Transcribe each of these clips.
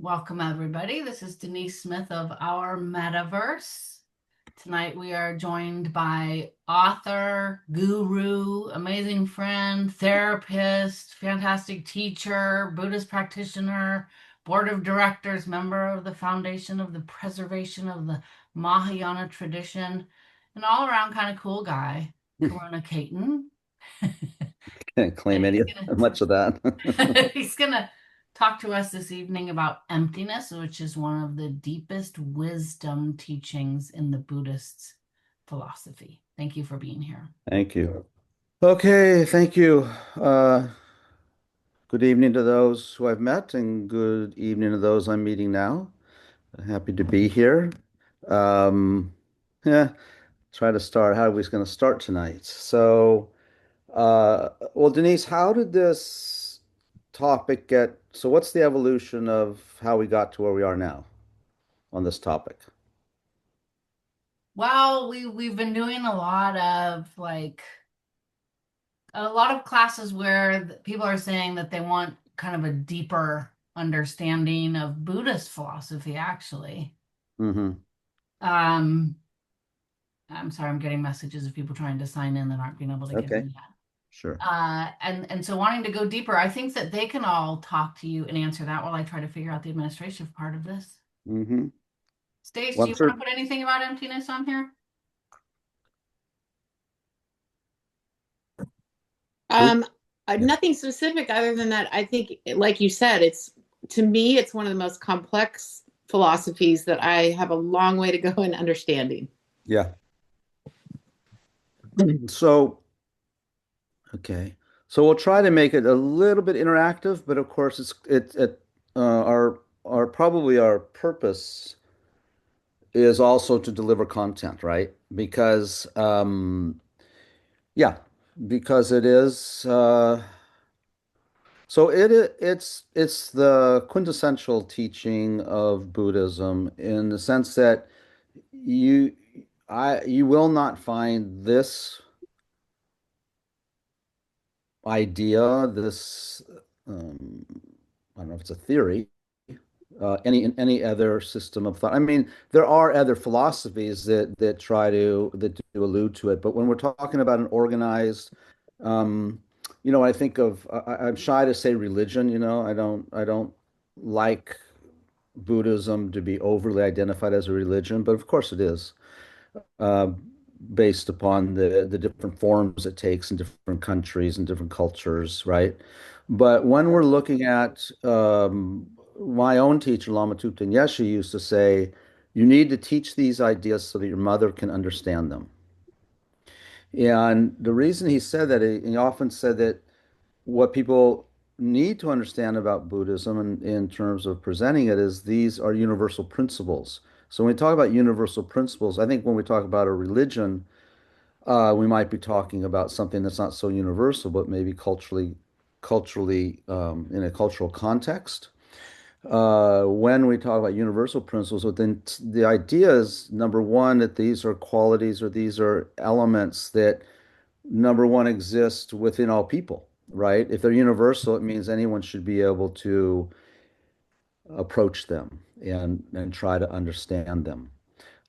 Welcome, everybody. This is Denise Smith of Our Metaverse. Tonight, we are joined by author, guru, amazing friend, therapist, fantastic teacher, Buddhist practitioner, board of directors, member of the Foundation of the Preservation of the Mahayana tradition, an all around kind of cool guy, Karuna Cayton. Can't And claim any much of that. he's gonna talk to us this evening about emptiness, which is one of the deepest wisdom teachings in the Buddhist philosophy. Thank you for being here. Thank you. Okay, thank you. Good evening to those who I've met, and good evening to those I'm meeting now. Happy to be here. Um, yeah, try to start. How are we going to start tonight? Well, Denise, how did this topic get? So, what's the evolution of how we got to where we are now on this topic? Well, we've been doing a lot of classes where people are saying that they want kind of a deeper understanding of Buddhist philosophy, actually. Mm-hmm. Um, I'm sorry, I'm getting messages of people trying to sign in that aren't being able to get Okay, in yet. sure. And so wanting to go deeper, I think that they can all talk to you and answer that while I try to figure out the administrative part of this. Mm-hmm. Stace, do Well, you want to put anything about emptiness on here? who? Um, Yeah. Nothing specific other than that. I think, like you said, it's to me, it's one of the most complex philosophies that I have a long way to go in understanding. Yeah. So, okay. So we'll try to make it a little bit interactive, but of course our probably our purpose is also to deliver content, right? Because yeah, because it is it's the quintessential teaching of Buddhism in the sense that you you will not find this idea, this I don't know if it's a theory, any other system of thought. I mean, there are other philosophies that do allude to it, but when we're talking about an organized, I think of I'm shy to say religion. I don't like Buddhism to be overly identified as a religion, but of course it is uh, based upon the different forms it takes in different countries and different cultures, right? But when we're looking at my own teacher, Lama Thupten Yeshe, used to say, you need to teach these ideas so that your mother can understand them. And the reason he said that, he often said that what people need to understand about Buddhism in terms of presenting it is these are universal principles. So when we talk about universal principles, I think when we talk about a religion, we might be talking about something that's not so universal, but maybe culturally, in a cultural context. When we talk about universal principles, within the idea is number one, that these are qualities or these are elements that number one exist within all people, right? If they're universal, it means anyone should be able to approach them and try to understand them.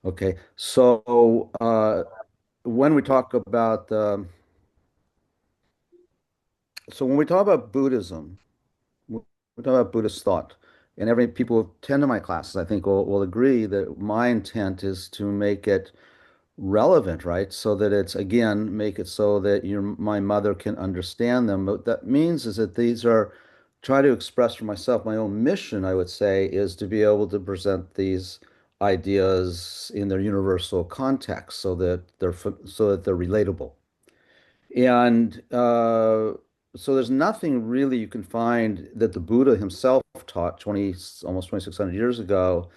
Okay, so when we talk about when we talk about Buddhism, we talk about Buddhist thought, and every people who attend to my classes, I think, will agree that my intent is to make it relevant, right? So that it's again, make it so that my mother can understand them. What that means is that these are try to express for myself my own mission, I would say, is to be able to present these ideas in their universal context so that they're relatable. And so there's nothing really you can find that the Buddha himself taught almost 2,600 years ago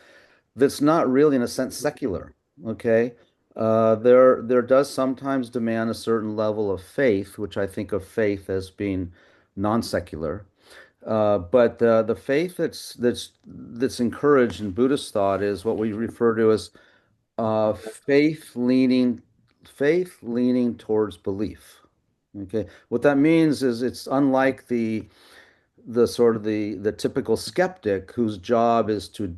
that's not really in a sense secular. Okay. There does sometimes demand a certain level of faith, which I think of faith as being non-secular. But the faith that's encouraged in Buddhist thought is what we refer to as uh, faith leaning faith leaning towards belief. Okay. What that means is it's unlike the sort of the typical skeptic whose job is to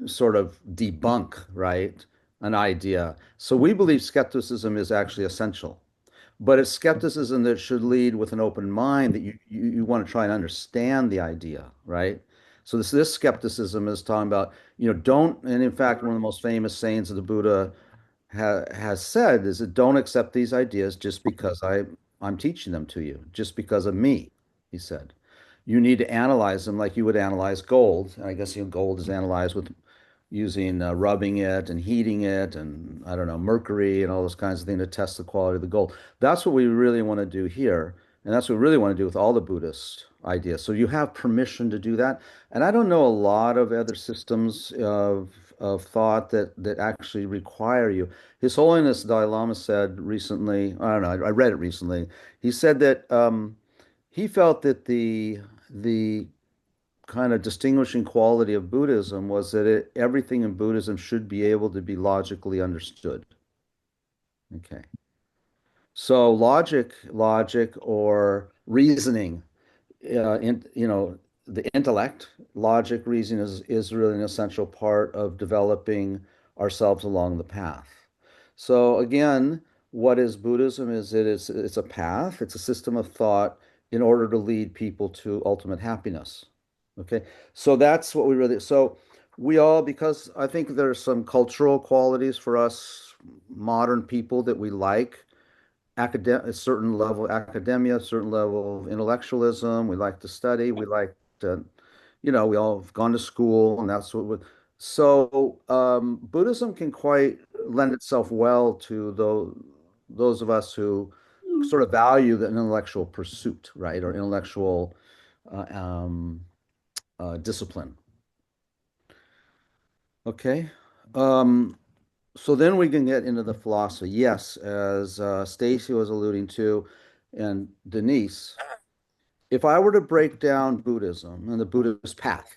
sort of debunk, right, an idea. So we believe skepticism is actually essential. But it's skepticism that should lead with an open mind that you want to try and understand the idea, right? So this skepticism is talking about, don't, and in fact, one of the most famous sayings of the Buddha has said is that don't accept these ideas just because I'm teaching them to you, just because of me, he said. You need to analyze them like you would analyze gold. And I guess gold is analyzed with using rubbing it and heating it and I don't know, mercury and all those kinds of things to test the quality of the gold. That's what we really want to do here. And that's what we really want to do with all the Buddhist ideas. So you have permission to do that. And I don't know a lot of other systems of thought that actually require you. His Holiness Dalai Lama said recently, I don't know, I read it recently. He said that he felt that the kind of distinguishing quality of Buddhism was that everything in Buddhism should be able to be logically understood. Okay. So logic or reasoning, the intellect, logic, reasoning is really an essential part of developing ourselves along the path. So again, what is Buddhism? Is it's a path, it's a system of thought in order to lead people to ultimate happiness. Okay, so that's what we really, so we all, because I think there's some cultural qualities for us modern people that we like, a certain level of academia, a certain level of intellectualism. We like to study. We like to, we all have gone to school, and that's what. So Buddhism can quite lend itself well to those of us who sort of value the intellectual pursuit, right, or intellectual uh, um, discipline. Okay. Um, So then we can get into the philosophy. Yes, as Stacy was alluding to, and Denise, if I were to break down Buddhism and the Buddhist path,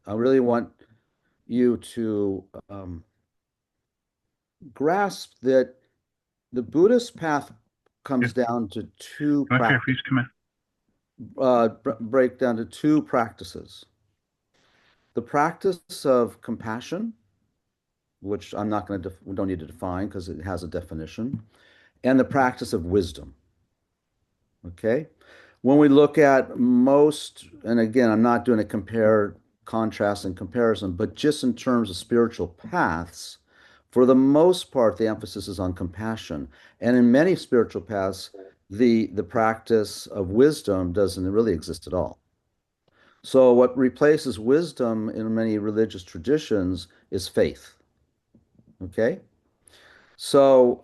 I really want you to grasp that the Buddhist path Yeah. comes down to two Come up here, practices, please. Come in. break down to two practices. The practice of compassion, which I'm not going to, we don't need to define because it has a definition, and the practice of wisdom. Okay. When we look at most, and again, I'm not doing a contrast, and comparison, but just in terms of spiritual paths, for the most part, the emphasis is on compassion. And in many spiritual paths, the practice of wisdom doesn't really exist at all. So what replaces wisdom in many religious traditions is faith. Okay. So,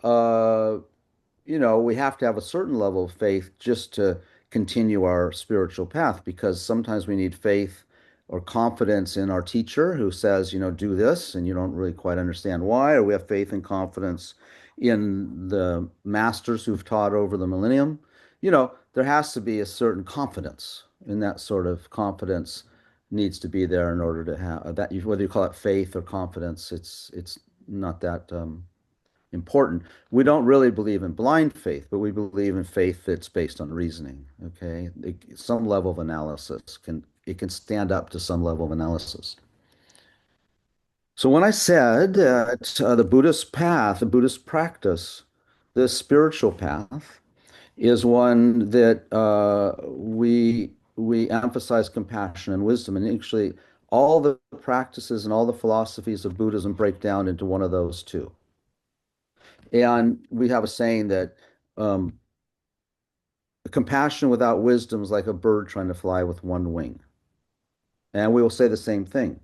we have to have a certain level of faith just to continue our spiritual path because sometimes we need faith or confidence in our teacher who says, do this, and you don't really quite understand why, or we have faith and confidence in the masters who've taught over the millennium. There has to be a certain confidence, and that sort of confidence needs to be there in order to have that, whether you call it faith or confidence, it's not that important. We don't really believe in blind faith, but we believe in faith that's based on reasoning. Okay, some level of analysis can stand up to some level of analysis. So when I said that the Buddhist path, the Buddhist practice, the spiritual path, is one that we emphasize compassion and wisdom, and actually all the practices and all the philosophies of Buddhism break down into one of those two. And we have a saying that um, compassion without wisdom is like a bird trying to fly with one wing. And we will say the same thing.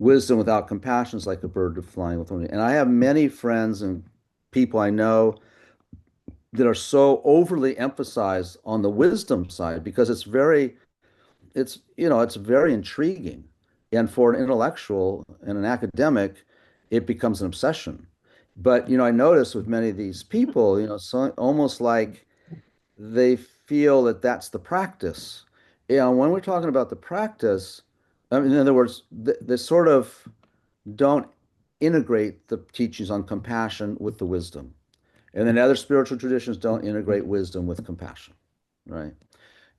Wisdom without compassion is like a bird flying with one wing. And I have many friends and people I know that are so overly emphasized on the wisdom side because it's very intriguing. And for an intellectual and an academic, it becomes an obsession. But, I notice with many of these people, so almost like they feel that that's the practice. When we're talking about the practice, I mean, in other words, they sort of don't integrate the teachings on compassion with the wisdom. And then other spiritual traditions don't integrate wisdom with compassion, right?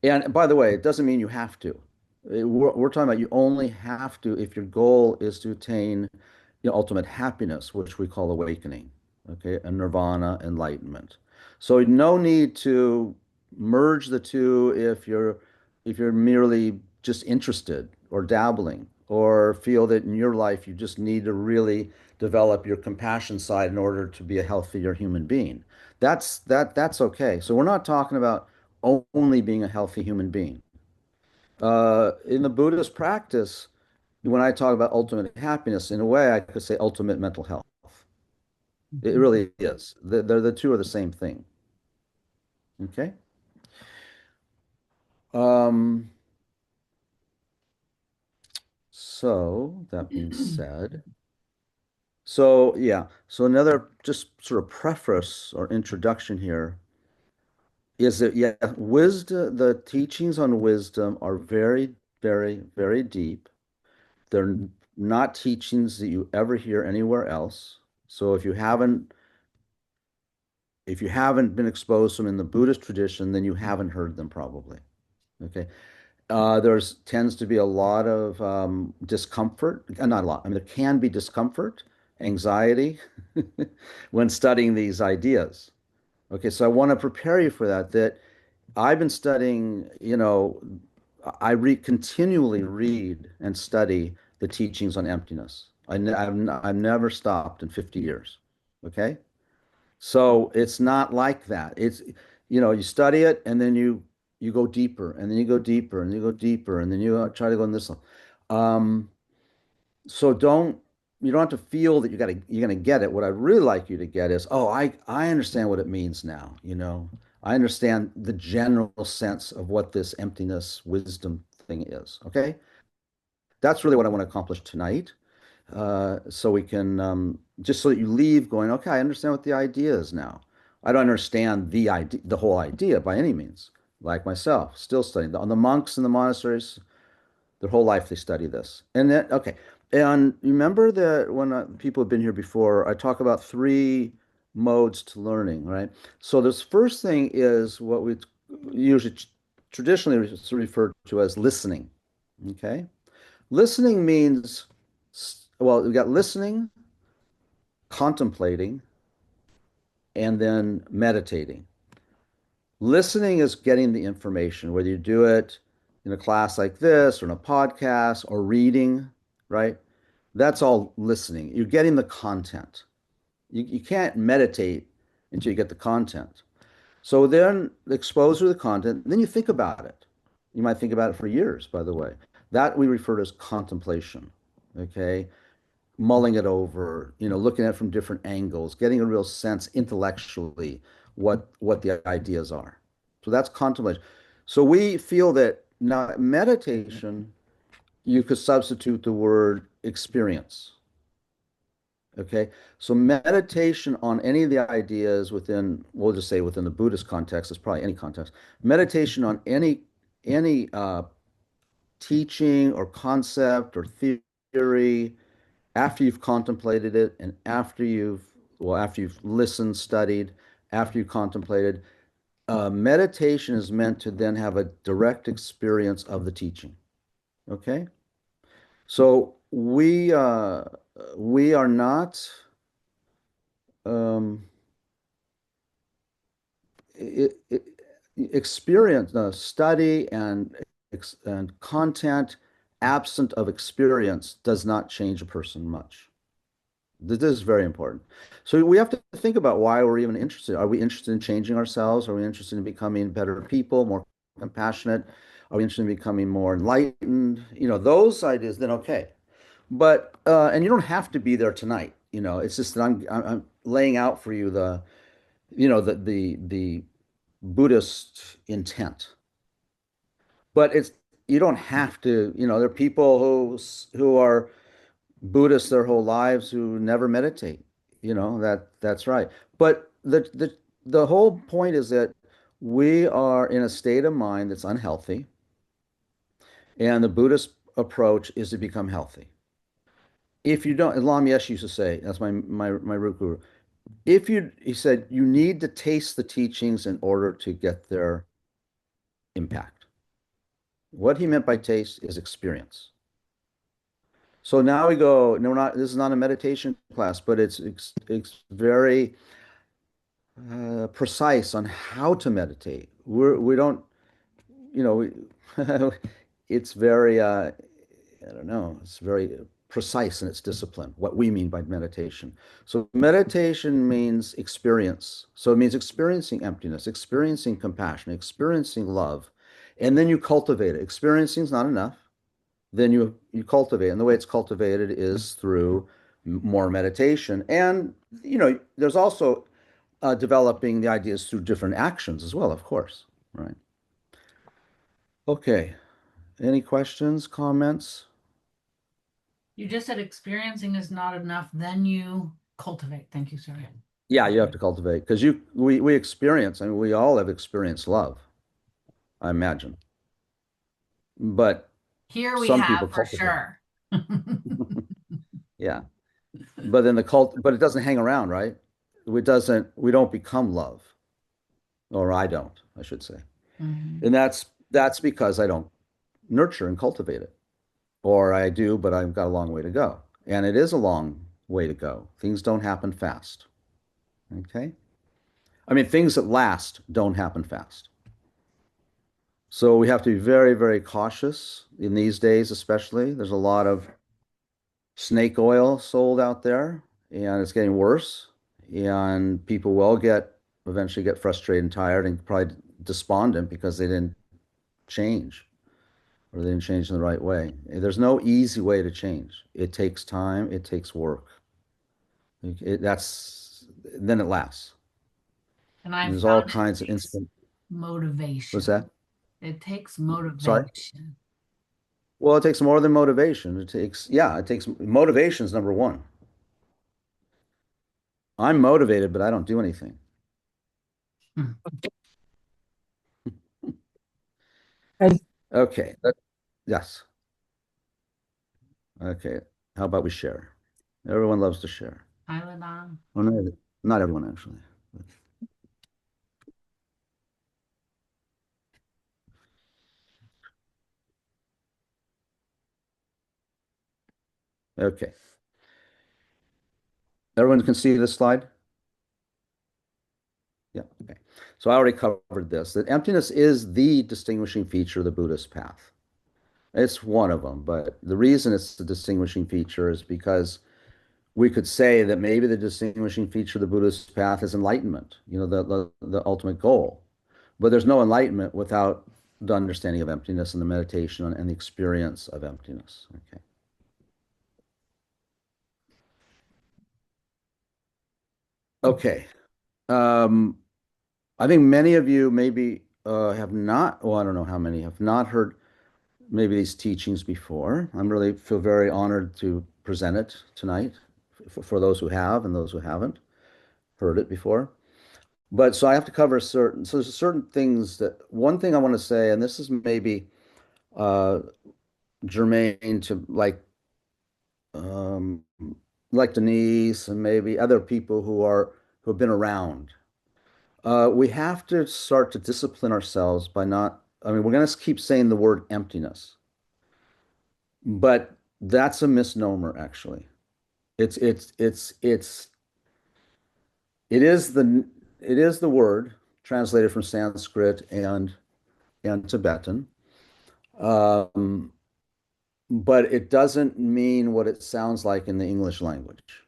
And by the way, it doesn't mean you have to. We're talking about you only have to if your goal is to attain, ultimate happiness, which we call awakening, okay, and nirvana, enlightenment. So no need to merge the two if you're merely just interested or dabbling or feel that in your life you just need to really develop your compassion side in order to be a healthier human being. That's okay. So we're not talking about only being a healthy human being. In the Buddhist practice, when I talk about ultimate happiness, in a way, I could say ultimate mental health. It really is. The two are the same thing. Okay. Um, so that being said, so yeah, so another just sort of preface or introduction here is that yeah, wisdom, the teachings on wisdom are very, very, very deep. They're not teachings that you ever hear anywhere else. So if you haven't been exposed to them in the Buddhist tradition, then you haven't heard them probably. Okay. There's tends to be a lot of discomfort, not a lot. I mean, there can be discomfort, anxiety when studying these ideas. Okay, so I want to prepare you for that. That I've been studying, continually read and study the teachings on emptiness. I've never stopped in 50 years. Okay. So it's not like that. You study it and then you go deeper and then you go deeper and you go deeper and then you try to go in this one. Um, so you don't have to feel that you're gonna get it. What I'd really like you to get is, oh, I understand what it means now, I understand the general sense of what this emptiness wisdom thing is. Okay? That's really what I want to accomplish tonight. So we can just so that you leave going, okay, I understand what the idea is now. I don't understand the whole idea by any means. Like myself, still studying. The monks in the monasteries, their whole life they study this. And then, okay. And remember that when people have been here before, I talk about three modes to learning, right? So this first thing is what we usually traditionally refer to as listening. Okay? Listening means, well, we got listening, contemplating, and then meditating. Listening is getting the information, whether you do it in a class like this or in a podcast or reading, right? That's all listening. You're getting the content. You can't meditate until you get the content. So then expose to the content, then you think about it. You might think about it for years, by the way. That we refer to as contemplation. Okay. Mulling it over, looking at it from different angles, getting a real sense intellectually what the ideas are. So that's contemplation. So we feel that now meditation, you could substitute the word experience. Okay. So meditation on any of the ideas within, we'll just say within the Buddhist context, it's probably any context. Meditation on any teaching or concept or theory after you've contemplated it and after you've listened, studied, after you've contemplated, meditation is meant to then have a direct experience of the teaching. Okay? So we are not um, it, experience, study and content absent of experience does not change a person much. This is very important. So we have to think about why we're even interested. Are we interested in changing ourselves? Are we interested in becoming better people, more compassionate? Are we interested in becoming more enlightened? Those ideas, then okay. But and you don't have to be there tonight. It's just that I'm laying out for you the Buddhist intent. But you don't have to, there are people who are Buddhists their whole lives who never meditate. That's right. But the whole point is that we are in a state of mind that's unhealthy, and the Buddhist approach is to become healthy. If you don't, Lam Yesh used to say, that's my root guru. He said, you need to taste the teachings in order to get their impact. What he meant by taste is experience. So now we go, no, we're not, this is not a meditation class, but it's very precise on how to meditate. We don't, you know, it's very, I don't know, it's very precise in its discipline, what we mean by meditation. So meditation means experience. So it means experiencing emptiness, experiencing compassion, experiencing love, and then you cultivate it. Experiencing is not enough. Then you cultivate, and the way it's cultivated is through more meditation. And there's also developing the ideas through different actions as well, of course, right? Okay. Any questions, comments? You just said experiencing is not enough, then you cultivate. Thank you, sir. Yeah, you have to cultivate because we experience, I mean, we all have experienced love, I imagine. But Here we some people have for cultivate. sure. Yeah. But then but it doesn't hang around, right? We don't become love. Or I don't, I should say. Mhm. And that's because I don't nurture and cultivate it. Or I do, but I've got a long way to go. And it is a long way to go. Things don't happen fast. Okay? I mean, things that last don't happen fast. So we have to be very, very cautious in these days, especially. There's a lot of snake oil sold out there, and it's getting worse. And people will eventually get frustrated and tired and probably despondent because they didn't change or they didn't change in the right way. There's no easy way to change. It takes time, it takes work. Then it lasts. And I And there's all found it kinds of takes instant. What's motivation. that? It takes Sorry? motivation. Well, it takes more than motivation. It takes motivation's number one. I'm motivated, but I don't do anything. Hmm. Okay. Yes. Okay. How about we share? Everyone loves to share. Island on. Well, not everyone, actually. Okay. Everyone can see this slide? Yeah. Okay. So I already covered this, that emptiness is the distinguishing feature of the Buddhist path. It's one of them, but the reason it's the distinguishing feature is because we could say that maybe the distinguishing feature of the Buddhist path is enlightenment, the ultimate goal. But there's no enlightenment without the understanding of emptiness and the meditation and the experience of emptiness. Okay. Okay. Um, I think many of you maybe have not, well, I don't know how many have not heard maybe these teachings before. I'm really feel very honored to present it tonight for those who have and those who haven't heard it before. But so I have to cover so there's certain things one thing I want to say, and this is maybe uh, germane to um, like Denise and maybe other people who have been around. We have to start to discipline ourselves by not, I mean, we're going to keep saying the word emptiness, but that's a misnomer, actually. It's it's it's it's it is the word translated from Sanskrit and Tibetan. Um, but it doesn't mean what it sounds like in the English language.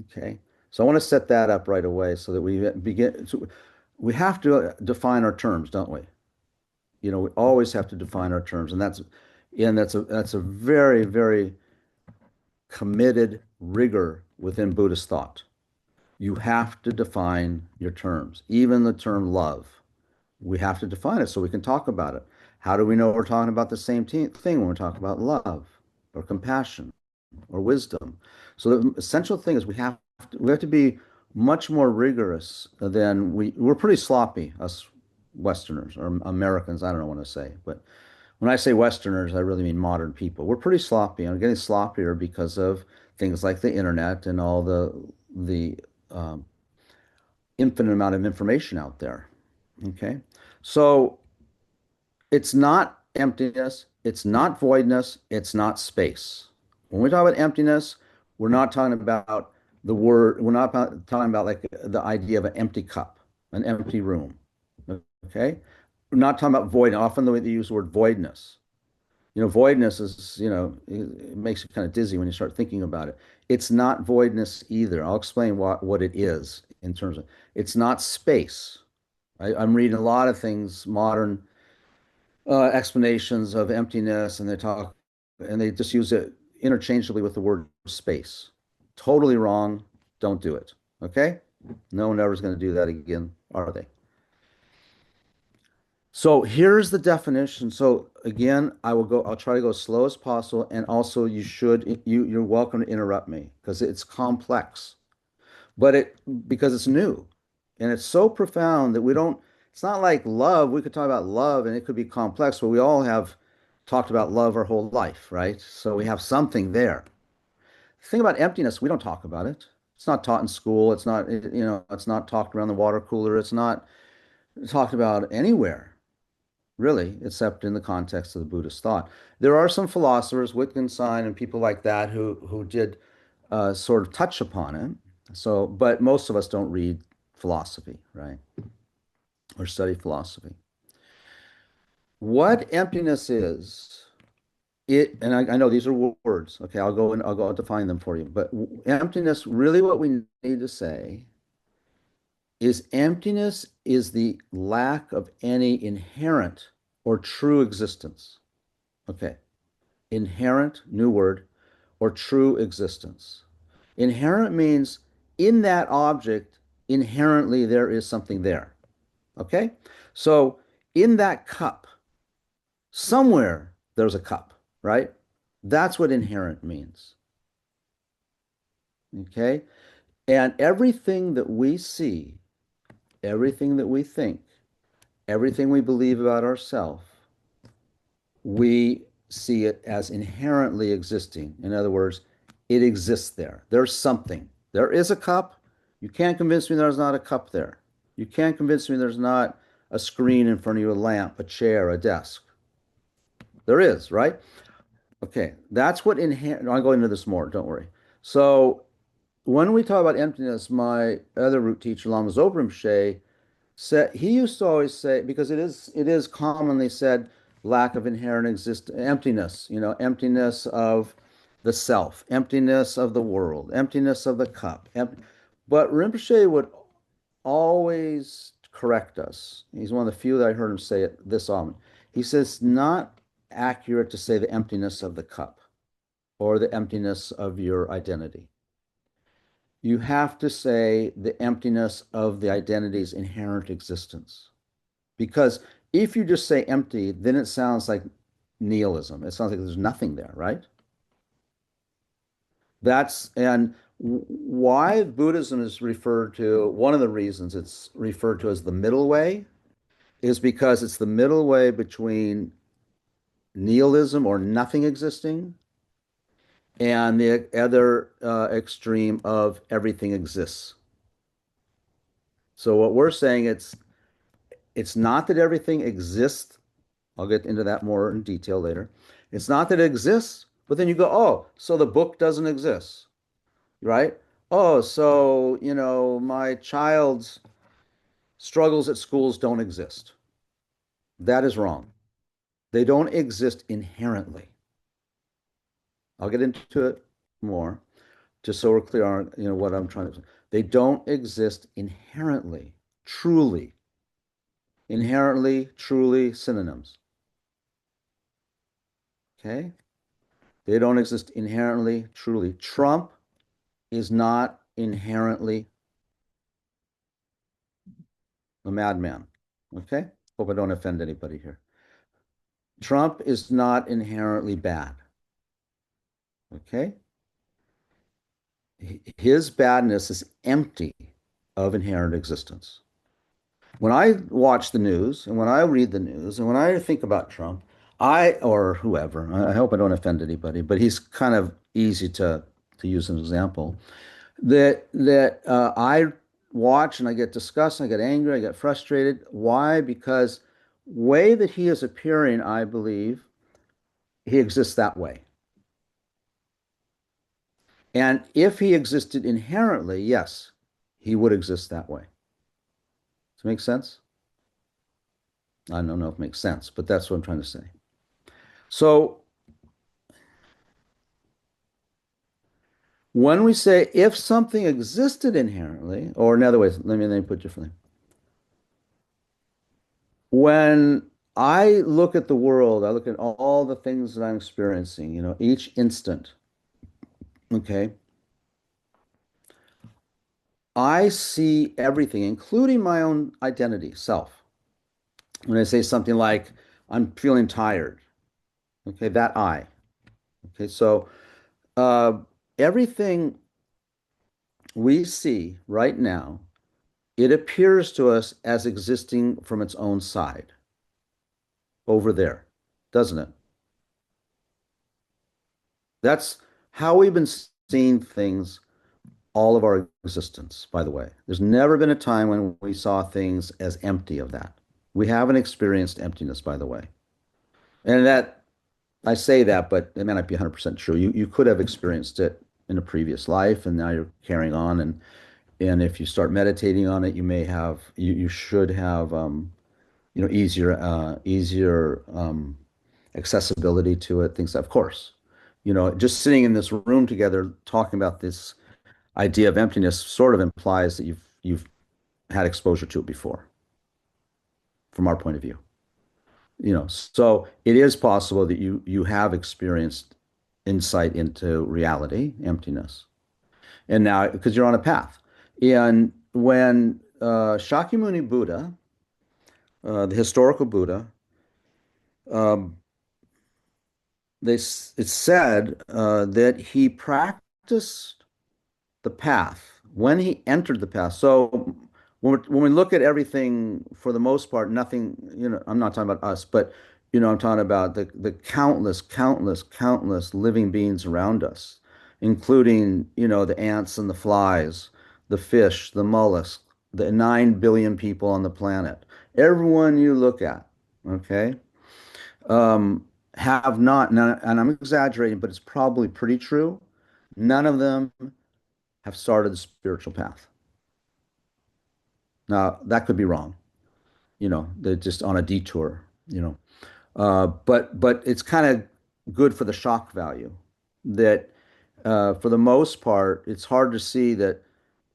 Okay. So I want to set that up right away so that we have to define our terms, don't we? We always have to define our terms, and that's a very, very committed rigor within Buddhist thought. You have to define your terms, even the term love. We have to define it so we can talk about it. How do we know we're talking about the same thing when we're talking about love or compassion or wisdom? So the essential thing is we have to be much more rigorous than we're pretty sloppy, us Westerners or Americans. I don't know what to say, but when I say Westerners, I really mean modern people. We're pretty sloppy, and we're getting sloppier because of things like the internet and all the um, infinite amount of information out there. Okay, so it's not emptiness, it's not voidness, it's not space. When we talk about emptiness, we're not talking about the word, we're not talking about like the idea of an empty cup, an empty room. Okay? We're not talking about void. Often the way they use the word voidness. Voidness is, it makes you kind of dizzy when you start thinking about it. It's not voidness either. I'll explain what it is in terms of it's not space. I'm reading a lot of things, modern explanations of emptiness, and they just use it interchangeably with the word space. Totally wrong. Don't do it. Okay? No one ever is going to do that again, are they? So here's the definition. So again, I'll try to go as slow as possible. And also you're welcome to interrupt me because it's complex, because it's new and it's so profound that it's not like love. We could talk about love and it could be complex, but we all have talked about love our whole life, right? So we have something there. The thing about emptiness, we don't talk about it. It's not taught in school. It's not talked around the water cooler. It's not talked about anywhere really, except in the context of the Buddhist thought. There are some philosophers, Wittgenstein and people like that, who did sort of touch upon it. So, but most of us don't read philosophy, right? Or study philosophy. What emptiness is, and I know these are words. Okay, I'll define them for you. But emptiness, really, what we need to say is emptiness is the lack of any inherent or true existence. Okay. Inherent, new word, or true existence. Inherent means in that object, inherently there is something there. Okay? So in that cup, somewhere there's a cup, right? That's what inherent means. Okay? And everything that we see, everything that we think, everything we believe about ourselves, we see it as inherently existing. In other words, it exists there. There's something. There is a cup. You can't convince me there's not a cup there. You can't convince me there's not a screen in front of you, a lamp, a chair, a desk. There is, right? Okay, that's what inherent. I'll go into this more, don't worry. So when we talk about emptiness, my other root teacher, Lama Zopa Rinpoche, he used to always say, because it is commonly said, lack of inherent emptiness, emptiness of the self, emptiness of the world, emptiness of the cup. But Rinpoche would always correct us. He's one of the few that I heard him say it this often. He says, not accurate to say the emptiness of the cup or the emptiness of your identity. You have to say the emptiness of the identity's inherent existence. Because if you just say empty, then it sounds like nihilism. It sounds like there's nothing there, right? And why Buddhism is referred to, one of the reasons it's referred to as the middle way is because it's the middle way between nihilism or nothing existing and the other extreme of everything exists. So what we're saying, it's not that everything exists. I'll get into that more in detail later. It's not that it exists, but then you go, oh, so the book doesn't exist, right? Oh, so, my child's struggles at schools don't exist. That is wrong. They don't exist inherently. I'll get into it more, just so we're clear on, what I'm trying to say. They don't exist inherently, truly. Inherently, truly, synonyms. Okay? They don't exist inherently, truly. Trump is not inherently a madman. Okay? Hope I don't offend anybody here. Trump is not inherently bad. Okay? His badness is empty of inherent existence. When I watch the news and when I read the news and when I think about Trump, or whoever, I hope I don't offend anybody, but he's kind of easy to use an example, that I watch and I get disgusted, I get angry, I get frustrated. Why? Because way that he is appearing, I believe, he exists that way. And if he existed inherently, yes, he would exist that way. Does it make sense? I don't know if it makes sense, but that's what I'm trying to say. So when we say if something existed inherently, or in other ways, let me put it differently. When I look at the world, I look at all the things that I'm experiencing, each instant, okay, I see everything, including my own identity, self. When I say something like, I'm feeling tired, okay, that I. Okay, so uh, everything we see right now, it appears to us as existing from its own side over there, doesn't it? That's how we've been seeing things all of our existence, by the way. There's never been a time when we saw things as empty of that. We haven't experienced emptiness, by the way. And that I say that, but it may not be 100% true. You could have experienced it in a previous life, and now you're carrying on. And if you start meditating on it, you should have easier accessibility to it. Things, of course, just sitting in this room together talking about this idea of emptiness sort of implies that you've had exposure to it before, from our point of view. So it is possible that you have experienced insight into reality, emptiness, and now because you're on a path. And when Shakyamuni Buddha, the historical Buddha, um, it's said that he practiced the path when he entered the path. So when we look at everything, for the most part, nothing, I'm not talking about us, but, I'm talking about the countless living beings around us, including, the ants and the flies, the fish, the mollusks, the 9 billion people on the planet. Everyone you look at, okay, have not, and I'm exaggerating, but it's probably pretty true. None of them have started the spiritual path. Now, that could be wrong. They're just on a detour. But it's kind of good for the shock value that for the most part, it's hard to see that.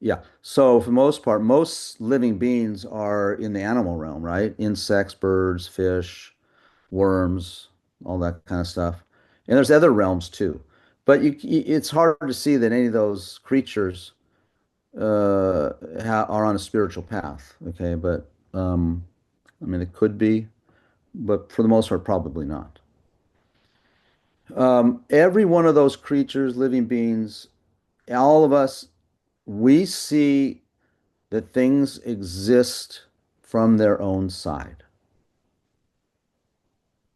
Yeah. So for the most part, most living beings are in the animal realm, right? Insects, birds, fish, worms, all that kind of stuff. And there's other realms too. But it's hard to see that any of those creatures are on a spiritual path. Okay, but I mean, it could be, but for the most part, probably not. Every one of those creatures, living beings, all of us, we see that things exist from their own side.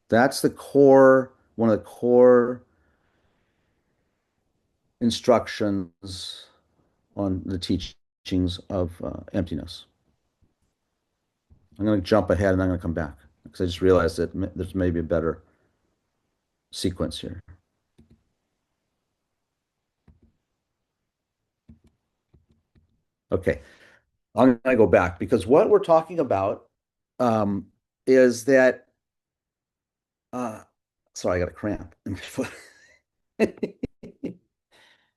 That's one of the core instructions on the teachings of emptiness. I'm going to jump ahead and I'm going to come back because I just realized that there's maybe a better sequence here. Okay, I'm going to go back because what we're talking about um, is that. Uh, sorry, I got a cramp in my foot.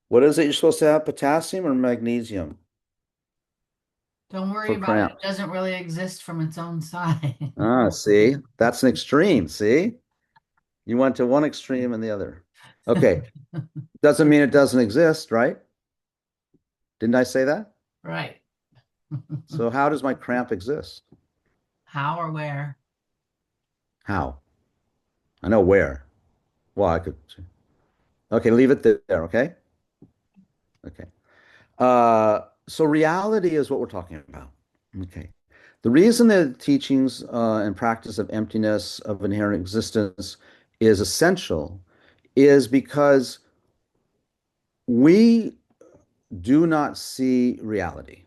What is it you're supposed to have? Potassium or magnesium Don't worry for about it. cramp? It doesn't really exist from its own side. Ah, see, that's an extreme. See, you went to one extreme and the other. Okay, doesn't mean it doesn't exist, right? Didn't I say that? Right. So how does my cramp exist? How or where? How? I know where. Well, I could. Okay, leave it there. Okay. Okay. So reality is what we're talking about. Okay. The reason that teachings and practice of emptiness, of inherent existence is essential is because we do not see reality.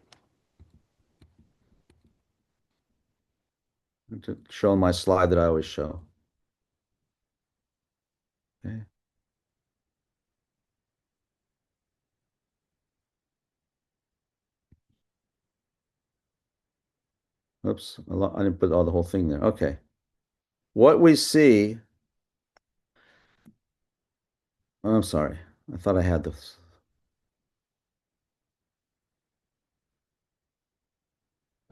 To show my slide that I always show. Okay. Oops, I didn't put all the whole thing there. Okay. What we see, oh, I'm sorry. I thought I had this.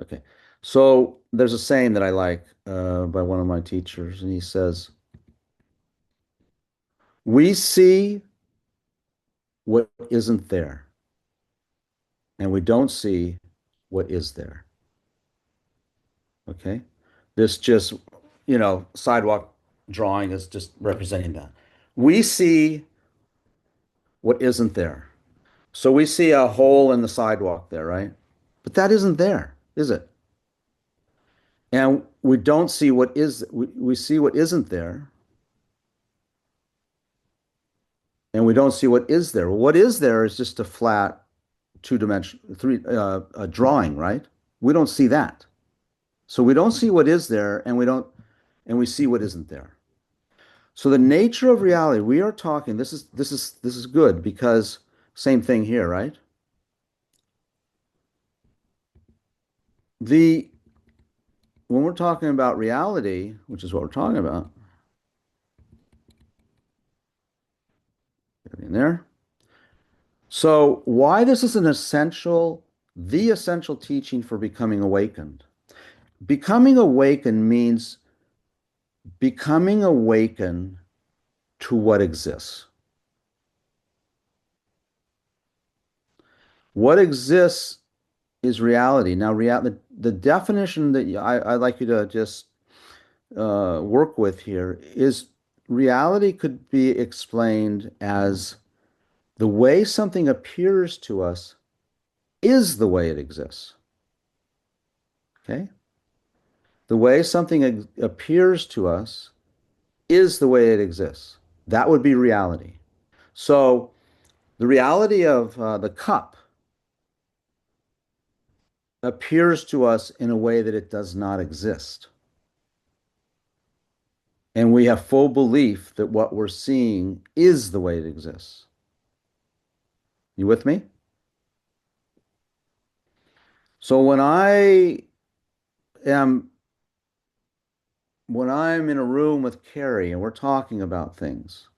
Okay. So there's a saying that I like by one of my teachers, and he says, we see what isn't there, and we don't see what is there. Okay. This just, sidewalk drawing is just representing that. We see what isn't there. So we see a hole in the sidewalk there, right? But that isn't there, is it? And we don't see what is, we see what isn't there, and we don't see what is there. What is there is just a flat two-dimensional, a drawing, right? We don't see that. So we don't see what is there, and we see what isn't there. So the nature of reality, we are talking, this is good because same thing here, right? The When we're talking about reality, which is what we're talking about, get in there. So why this is the essential teaching for becoming awakened. Becoming awakened means becoming awakened to what exists. What exists is reality. Now, the definition that I'd like you to just work with here is reality could be explained as the way something appears to us is the way it exists. Okay? The way something appears to us is the way it exists. That would be reality. So, the reality of the cup appears to us in a way that it does not exist. And we have full belief that what we're seeing is the way it exists. You with me? So am when I'm in a room with Carrie and we're talking about things,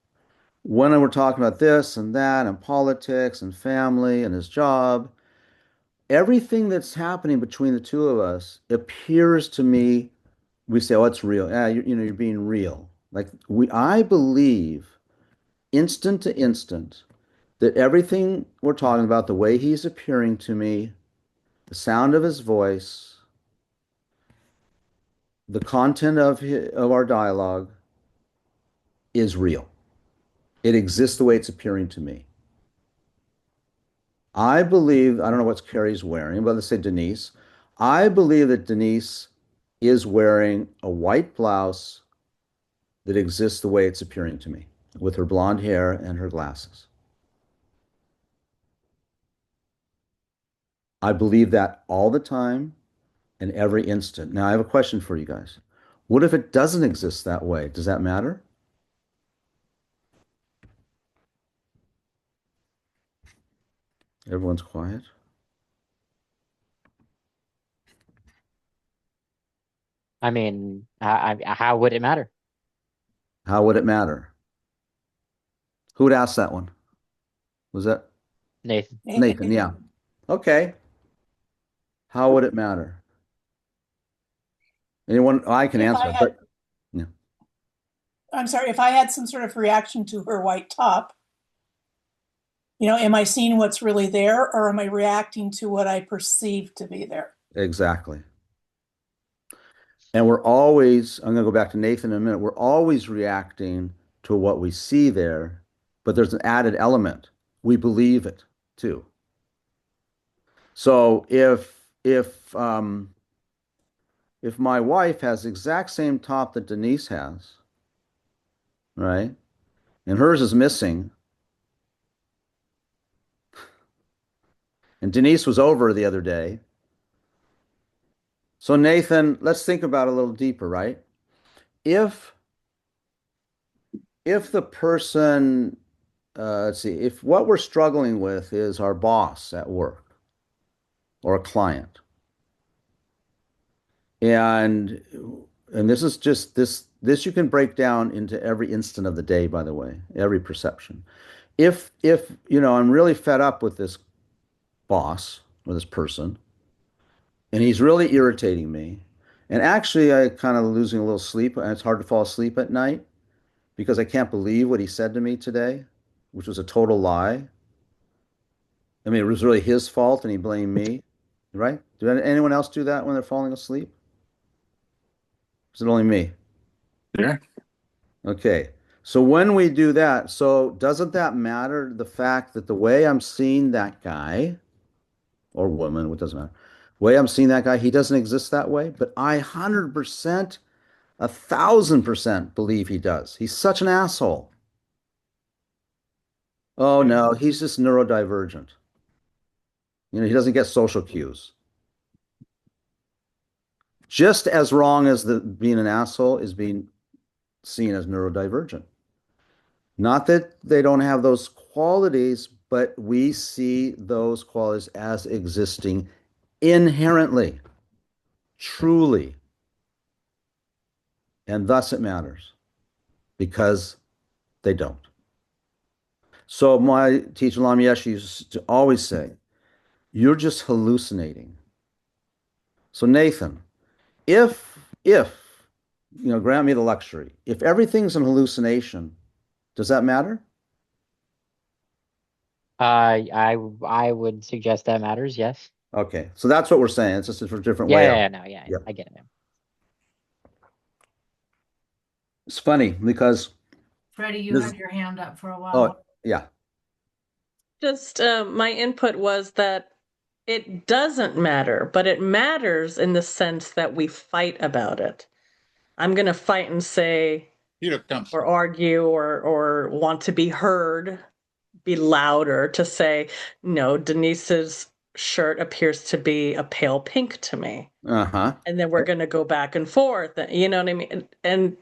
when we're talking about this and that and politics and family and his job, everything that's happening between the two of us appears to me, we say, oh, it's real. Yeah, you're being real. I believe instant to instant that everything we're talking about, the way he's appearing to me, the sound of his voice, the content of our dialogue is real. It exists the way it's appearing to me. I believe, I don't know what Carrie's wearing, but let's say Denise. I believe that Denise is wearing a white blouse that exists the way it's appearing to me, with her blonde hair and her glasses. I believe that all the time and every instant. Now, I have a question for you guys. What if it doesn't exist that way? Does that matter? Everyone's quiet. I mean, how would it matter? How would it matter? Who would ask that one? Was that Nathan. Nathan? Yeah. Okay. How would it matter? Anyone? I can If answer, I had, but yeah. I'm sorry, if I had some sort of reaction to her white top, am I seeing what's really there, or am I reacting to what I perceive to be there? Exactly. And I'm going to go back to Nathan in a minute. We're always reacting to what we see there, but there's an added element. We believe it too. So if my wife has the exact same top that Denise has, right? And hers is missing, and Denise was over the other day, So Nathan, let's think about it a little deeper, right? If the person, let's see, if what we're struggling with is our boss at work or a client, and this is just this you can break down into every instant of the day, by the way, every perception. If I'm really fed up with this boss or this person, and he's really irritating me, and actually I kind of losing a little sleep, and it's hard to fall asleep at night because I can't believe what he said to me today, which was a total lie. I mean, it was really his fault, and he blamed me, right? Did anyone else do that when they're falling asleep? Is it only me? Yeah. Okay. So when we do that, so doesn't that matter? The fact that the way I'm seeing that guy or woman, it doesn't matter. The way I'm seeing that guy, he doesn't exist that way, but I 100%, 1,000% believe he does. He's such an asshole. Oh no, he's just neurodivergent. He doesn't get social cues. Just as wrong as being an asshole is being seen as neurodivergent. Not that they don't have those qualities, but we see those qualities as existing inherently, truly. And thus it matters because they don't. So my teacher Lama Yeshe used to always say, you're just hallucinating. So Nathan, if grant me the luxury, if everything's an hallucination, does that matter? I would suggest that matters. Yes. Okay, so that's what we're saying. It's just a different Yeah. way Yeah. of. No. Yeah. Yeah. I get it, man. It's funny because Freddie, you this. had your hand up for a Oh, while. yeah. Just my input was that it doesn't matter, but it matters in the sense that we fight about it. I'm going to fight and say, or argue, or want to be heard, be louder to say, no, Denise's shirt appears to be a pale pink to me. Uh-huh. And then we're going to go back and forth. You know what I mean? And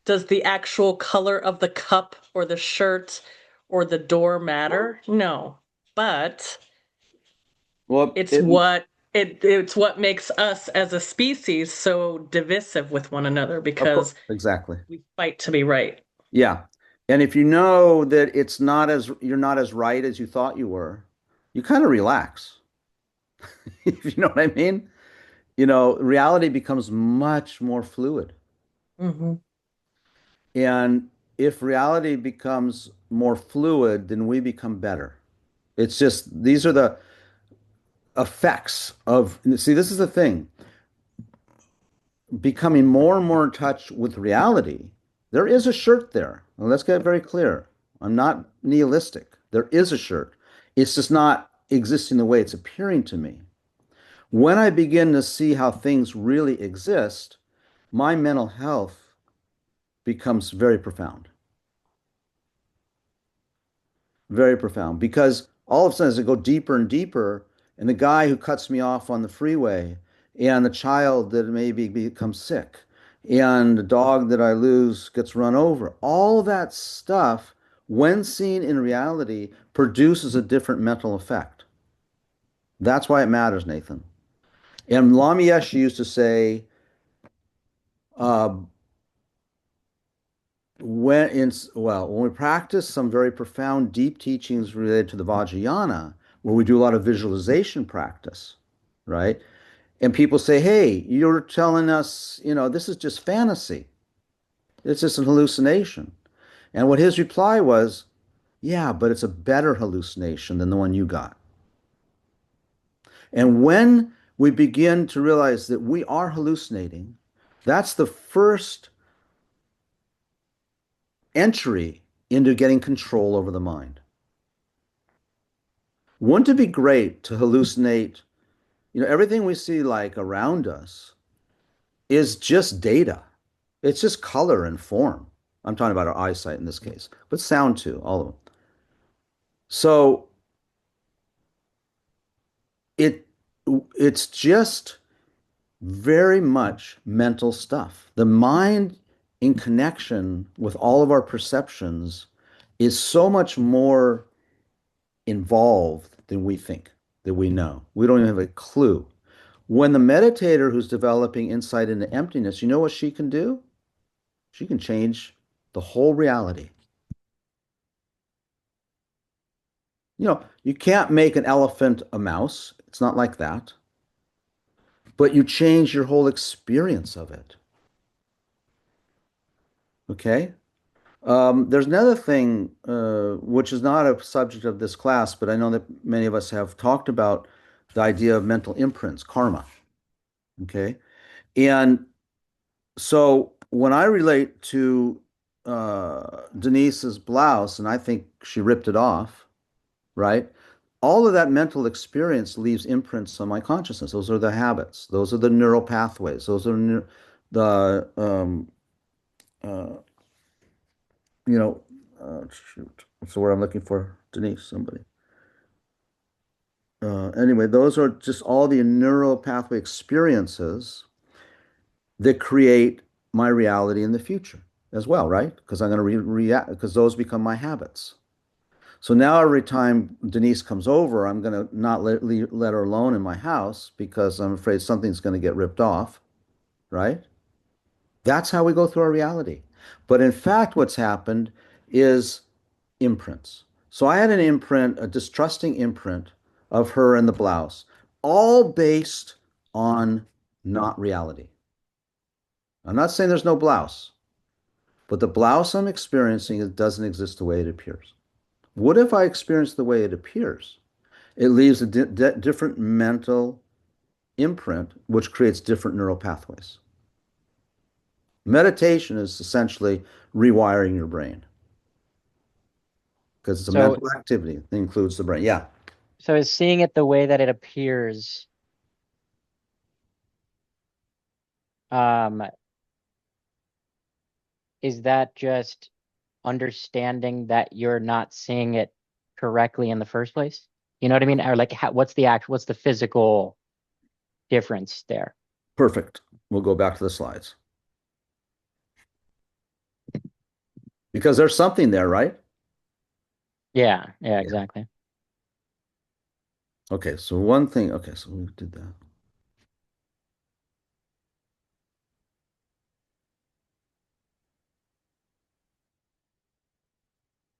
does the actual color of the cup or the shirt or the door matter? No. But Well, it's what makes us as a species so divisive with one another, because exactly. we fight to be right. Yeah. And if you know that you're not as right as you thought you were, you kind of relax. If you know what I mean? Reality becomes much more fluid. Mm-hmm. And if reality becomes more fluid, then we become better. It's just, these are the effects of, see, this is the thing. Becoming more and more in touch with reality. There is a shirt there. Well, let's get very clear. I'm not nihilistic. There is a shirt. It's just not existing the way it's appearing to me. When I begin to see how things really exist, my mental health becomes very profound. Very profound. Because all of a sudden, as I go deeper and deeper, and the guy who cuts me off on the freeway, and the child that maybe becomes sick, and the dog that I lose gets run over, all that stuff, when seen in reality, produces a different mental effect. That's why it matters, Nathan. And Lama Yeshe used to say, when we practice some very profound, deep teachings related to the Vajrayana, where we do a lot of visualization practice, right? And people say, hey, you're telling us, this is just fantasy. It's just an hallucination. And what his reply was, yeah, but it's a better hallucination than the one you got. And when we begin to realize that we are hallucinating, that's the first entry into getting control over the mind. Wouldn't it be great to hallucinate? Everything we see like around us is just data. It's just color and form. I'm talking about our eyesight in this case, but sound too, all of them. So it's just very much mental stuff. The mind, in connection with all of our perceptions, is so much more involved than we think, that we know. We don't even have a clue. When the meditator who's developing insight into emptiness, you know what she can do? She can change the whole reality. You know, you can't make an elephant a mouse. It's not like that. But you change your whole experience of it. Okay? There's another thing, which is not a subject of this class, but I know that many of us have talked about the idea of mental imprints, karma. Okay? And so when I relate to Denise's blouse, and I think she ripped it off, right? All of that mental experience leaves imprints on my consciousness. Those are the habits. Those are the neural pathways. Those are the uh, you know, shoot, what's the word I'm looking for? Denise, somebody. Anyway, those are just all the neural pathway experiences that create my reality in the future as well, right? Because I'm going to react, because those become my habits. So now every time Denise comes over, I'm going to not let her alone in my house because I'm afraid something's going to get ripped off, right? That's how we go through our reality. But in fact, what's happened is imprints. So I had an imprint, a distrusting imprint of her and the blouse, all based on not reality. I'm not saying there's no blouse, but the blouse I'm experiencing doesn't exist the way it appears. What if I experience the way it appears? It leaves a different mental imprint, which creates different neural pathways. Meditation is essentially rewiring your brain because it's a So, mental activity that includes the brain. Yeah. so is seeing it the way that it appears, um, is that just understanding that you're not seeing it correctly in the first place? You know what I mean? Or like, what's what's the physical difference there? Perfect. We'll go back to the slides because there's something there, right? Yeah, yeah, Yeah. exactly. Okay, so one thing, okay, so we did that.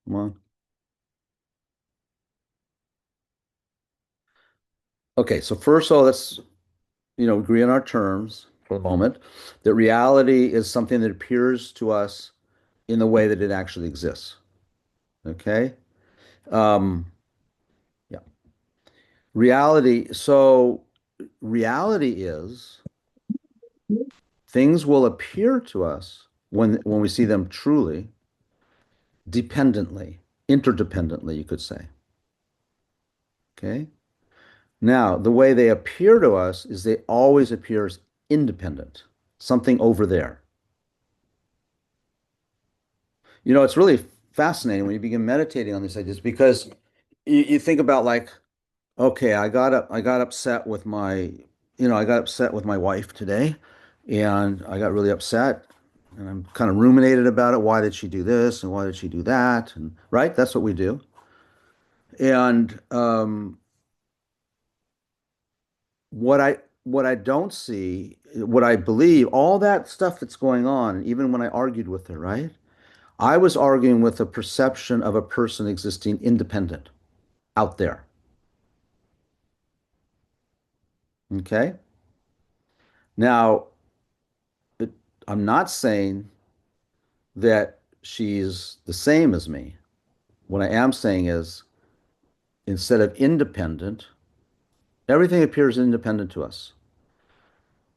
Come on. Okay, so first of all, let's, agree on our terms for a moment, that reality is something that appears to us in the way that it actually exists. Okay? Um, yeah. Reality is things will appear to us when we see them truly, dependently, interdependently, you could say. Okay? Now, the way they appear to us is they always appear as independent, something over there. It's really fascinating when you begin meditating on these ideas because you think about like, okay, I got upset with my wife today, and I got really upset, and I'm kind of ruminated about it. Why did she do this and why did she do that? And right, that's what we do. And what I don't see, what I believe, all that stuff that's going on, even when I argued with her, right? I was arguing with a perception of a person existing independent out there. Okay? Now, it, I'm not saying that she's the same as me. What I am saying is instead of independent, everything appears independent to us.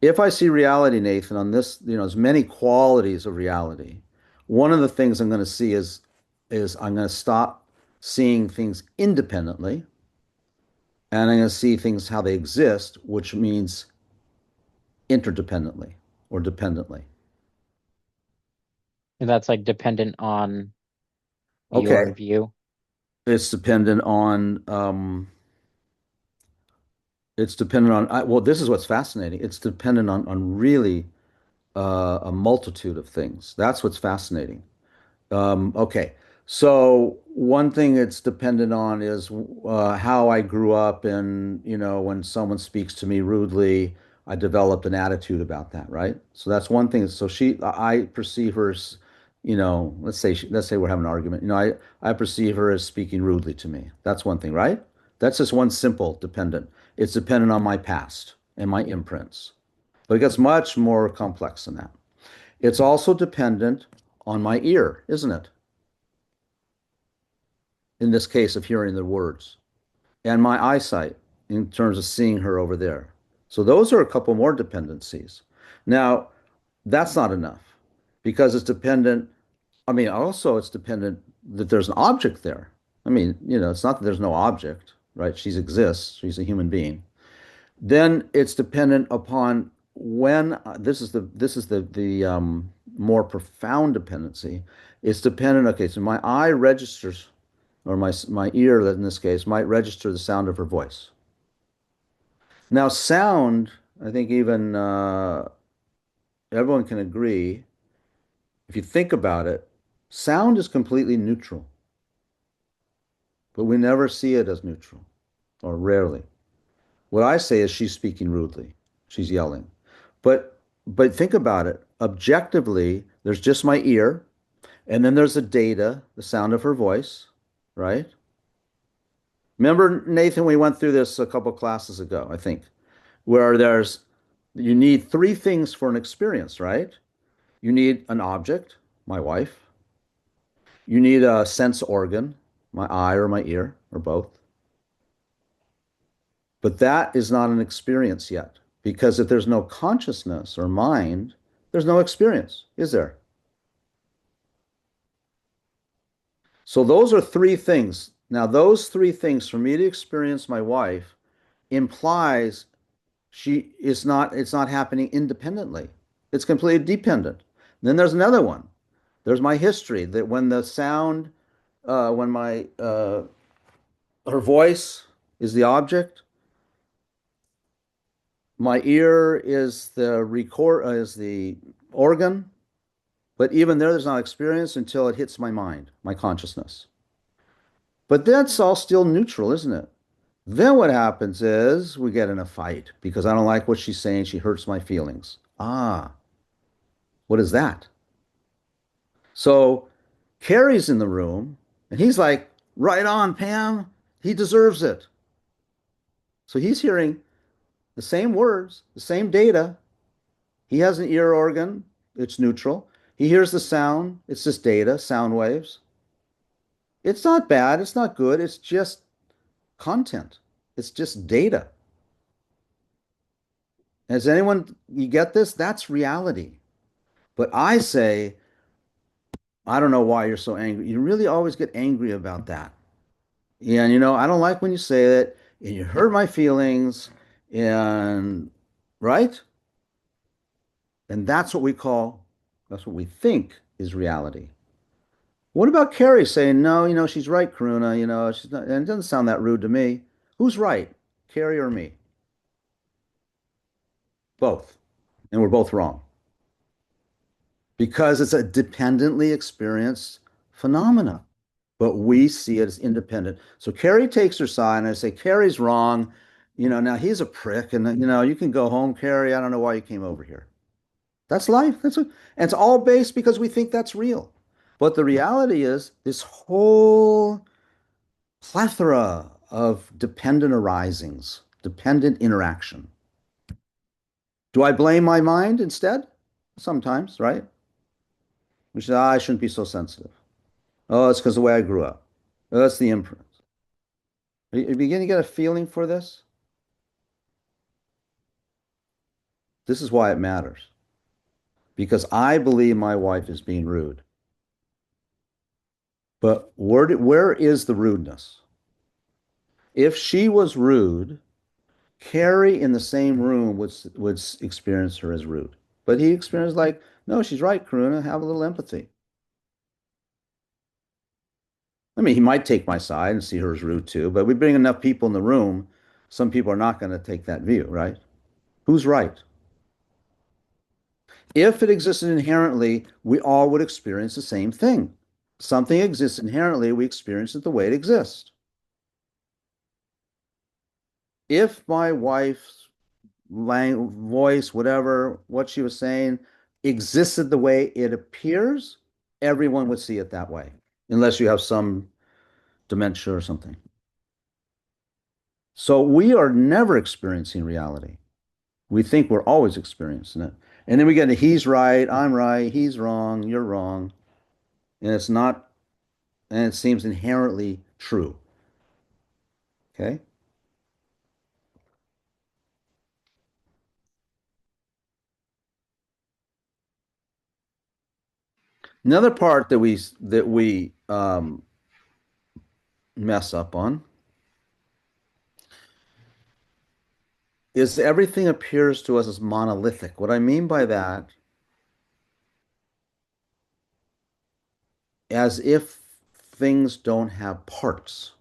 If I see reality, Nathan, on this, as many qualities of reality, one of the things I'm going to see is I'm going to stop seeing things independently and I'm going to see things how they exist, which means interdependently or dependently. And that's like dependent on your Okay. view. It's dependent on It's dependent on, well, this is what's fascinating. It's dependent on really a multitude of things. That's what's fascinating. Okay. So one thing it's dependent on is how I grew up, and when someone speaks to me rudely, I developed an attitude about that, right? So that's one thing. So I perceive her as, let's say we're having an argument. I perceive her as speaking rudely to me. That's one thing, right? That's just one simple dependent. It's dependent on my past and my imprints. But it gets much more complex than that. It's also dependent on my ear, isn't it? In this case of hearing the words, and my eyesight in terms of seeing her over there. So those are a couple more dependencies. Now, that's not enough because it's dependent. I mean, also it's dependent that there's an object there. I mean, it's not that there's no object, right? She exists. She's a human being. Then it's dependent upon when this is the more profound dependency. It's dependent. Okay, so my eye registers, or my ear, in this case, might register the sound of her voice. Now, sound, I think even everyone can agree, if you think about it, sound is completely neutral, but we never see it as neutral, or rarely. What I say is she's speaking rudely, she's yelling. But think about it. Objectively, there's just my ear, and then there's the data, the sound of her voice, right? Remember, Nathan, we went through this a couple classes ago, I think, where you need three things for an experience, right? You need an object, my wife. You need a sense organ, my eye or my ear, or both. But that is not an experience yet, because if there's no consciousness or mind, there's no experience, is there? So those are three things. Now, those three things, for me to experience my wife, implies it's not happening independently. It's completely dependent. Then there's another one. There's my history that when the sound, when my her voice is the object, my ear is the organ, but even there's not experience until it hits my mind, my consciousness. But that's all still neutral, isn't it? Then what happens is we get in a fight because I don't like what she's saying. She hurts my feelings. Ah, what is that? So Carrie's in the room and he's like, right on, Pam. He deserves it. So he's hearing the same words, the same data. He has an ear organ. It's neutral. He hears the sound. It's just data, sound waves. It's not bad. It's not good. It's just content. It's just data. You get this? That's reality. But I say, I don't know why you're so angry. You really always get angry about that. Yeah, and I don't like when you say that, and you hurt my feelings, and right? And that's what we think is reality. What about Carrie saying, no, she's right, Karuna, she's not, and it doesn't sound that rude to me. Who's right, Carrie or me? Both. And we're both wrong. Because it's a dependently experienced phenomena, but we see it as independent. So Carrie takes her side, and I say, Carrie's wrong. Now he's a prick, and you can go home, Carrie. I don't know why you came over here. That's life. And it's all based because we think that's real. But the reality is this whole plethora of dependent arisings, dependent interaction. Do I blame my mind instead? Sometimes, right? We say, I shouldn't be so sensitive. Oh, it's because of the way I grew up. Oh, that's the imprint. Are you beginning to get a feeling for this? This is why it matters. Because I believe my wife is being rude. But where is the rudeness? If she was rude, Carrie in the same room would experience her as rude. But he experienced like, no, she's right, Karuna, have a little empathy. I mean, he might take my side and see her as rude too, but we bring enough people in the room Some people are not going to take that view, right? Who's right? If it existed inherently, we all would experience the same thing. Something exists inherently, we experience it the way it exists. If my wife's voice, whatever, what she was saying, existed the way it appears, everyone would see it that way, unless you have some dementia or something. So we are never experiencing reality. We think we're always experiencing it. And then we get to he's right, I'm right, he's wrong, you're wrong. And it's not, and it seems inherently true. Okay? Another part that we mess up on is everything appears to us as monolithic. What I mean by that, as if things don't have parts.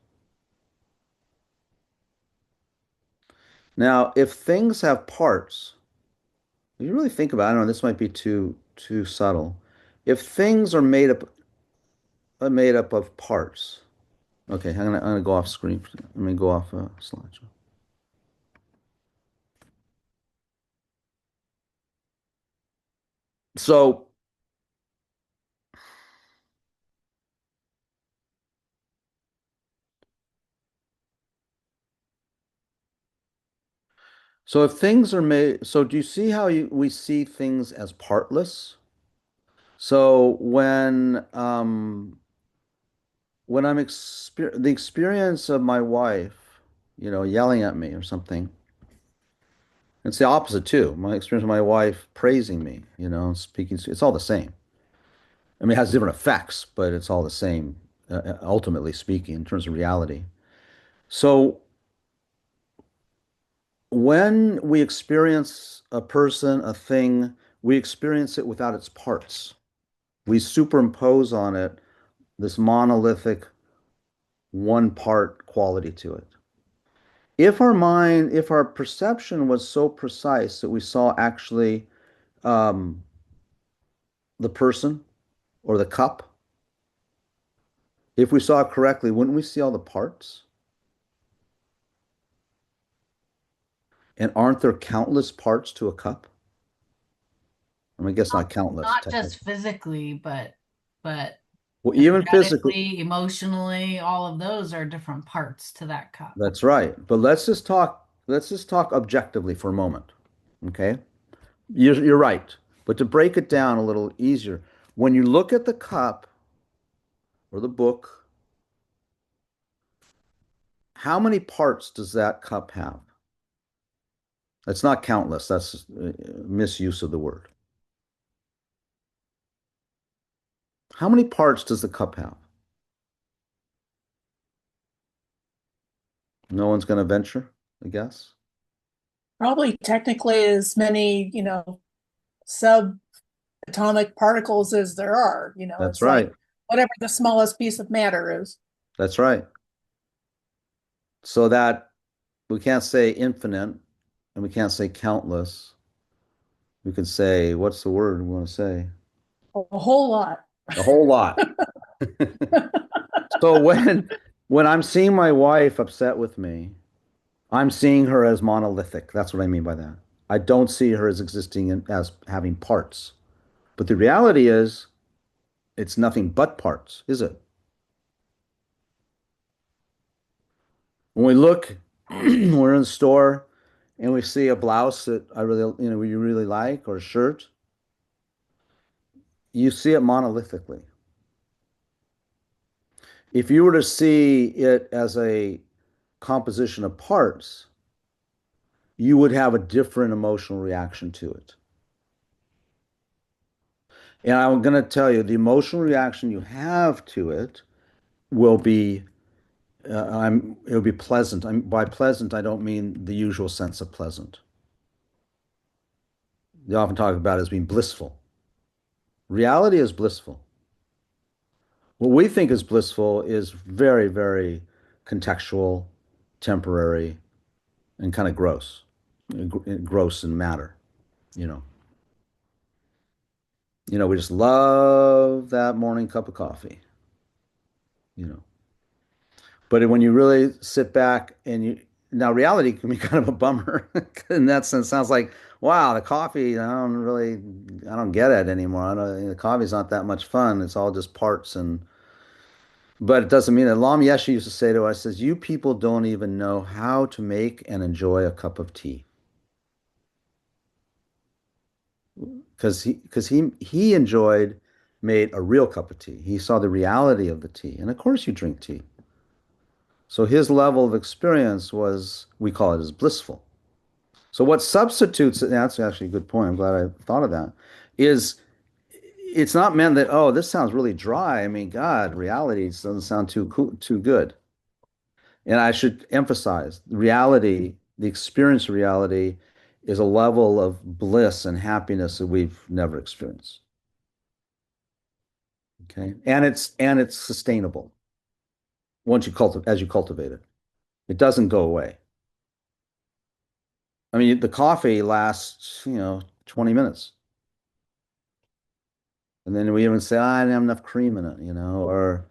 Now, if things have parts, if you really think about it, I don't know, this might be too subtle. If things are made up of parts. Okay, I'm gonna go off screen. Let me go off slideshow. So so if things are made, so do you see how we see things as partless? So when the experience of my wife, yelling at me or something, it's the opposite too. My experience of my wife praising me, speaking, it's all the same. I mean, it has different effects, but it's all the same, ultimately speaking, in terms of reality. So when we experience a person, a thing, we experience it without its parts. We superimpose on it this monolithic one part quality to it. If our perception was so precise that we saw actually um, the person or the cup, if we saw it correctly, wouldn't we see all the parts? And aren't there countless parts to a cup? I mean, I guess not countless, Not technically. just physically, but Well, even physically, energetically, emotionally, all of those are different parts to that cup. that's right. But let's just talk objectively for a moment. Okay? You're right. But to break it down a little easier, when you look at the cup or the book, how many parts does that cup have? That's not countless. That's misuse of the word. How many parts does the cup have? No one's going to venture, I guess. Probably technically as many, subatomic particles as there are. That's It's like right. whatever the smallest piece of matter is. That's right. So that we can't say infinite and we can't say countless. We can say, what's the word we want to say? A whole lot. A whole lot. So when I'm seeing my wife upset with me, I'm seeing her as monolithic. That's what I mean by that. I don't see her as existing as having parts. But the reality is, it's nothing but parts, is it? When we look, we're in the store and we see a blouse that we really like or a shirt, you see it monolithically. If you were to see it as a composition of parts, you would have a different emotional reaction to it. And I'm going to tell you, the emotional reaction you have to it will be, it'll be pleasant. By pleasant, I don't mean the usual sense of pleasant. They often talk about it as being blissful. Reality is blissful. What we think is blissful is very, very contextual, temporary, and kind of gross in matter, you know. We just love that morning cup of coffee, you know. But when you really sit back and now reality can be kind of a bummer in that sense. Sounds like, wow, the coffee, I don't get it anymore. The coffee's not that much fun. It's all just parts but it doesn't mean that. Lam Yeshe used to say to us, says, you people don't even know how to make and enjoy a cup of tea. Because he made a real cup of tea. He saw the reality of the tea. And of course you drink tea. So his level of experience was, we call it as blissful. So what substitutes it, that's actually a good point. I'm glad I thought of that, is it's not meant that, oh, this sounds really dry. I mean, God, reality doesn't sound too cool, too good. And I should emphasize reality, the experience of reality is a level of bliss and happiness that we've never experienced. Okay. And it's sustainable as you cultivate it. It doesn't go away. I mean, the coffee lasts, 20 minutes. And then we even say, I didn't have enough cream in it, or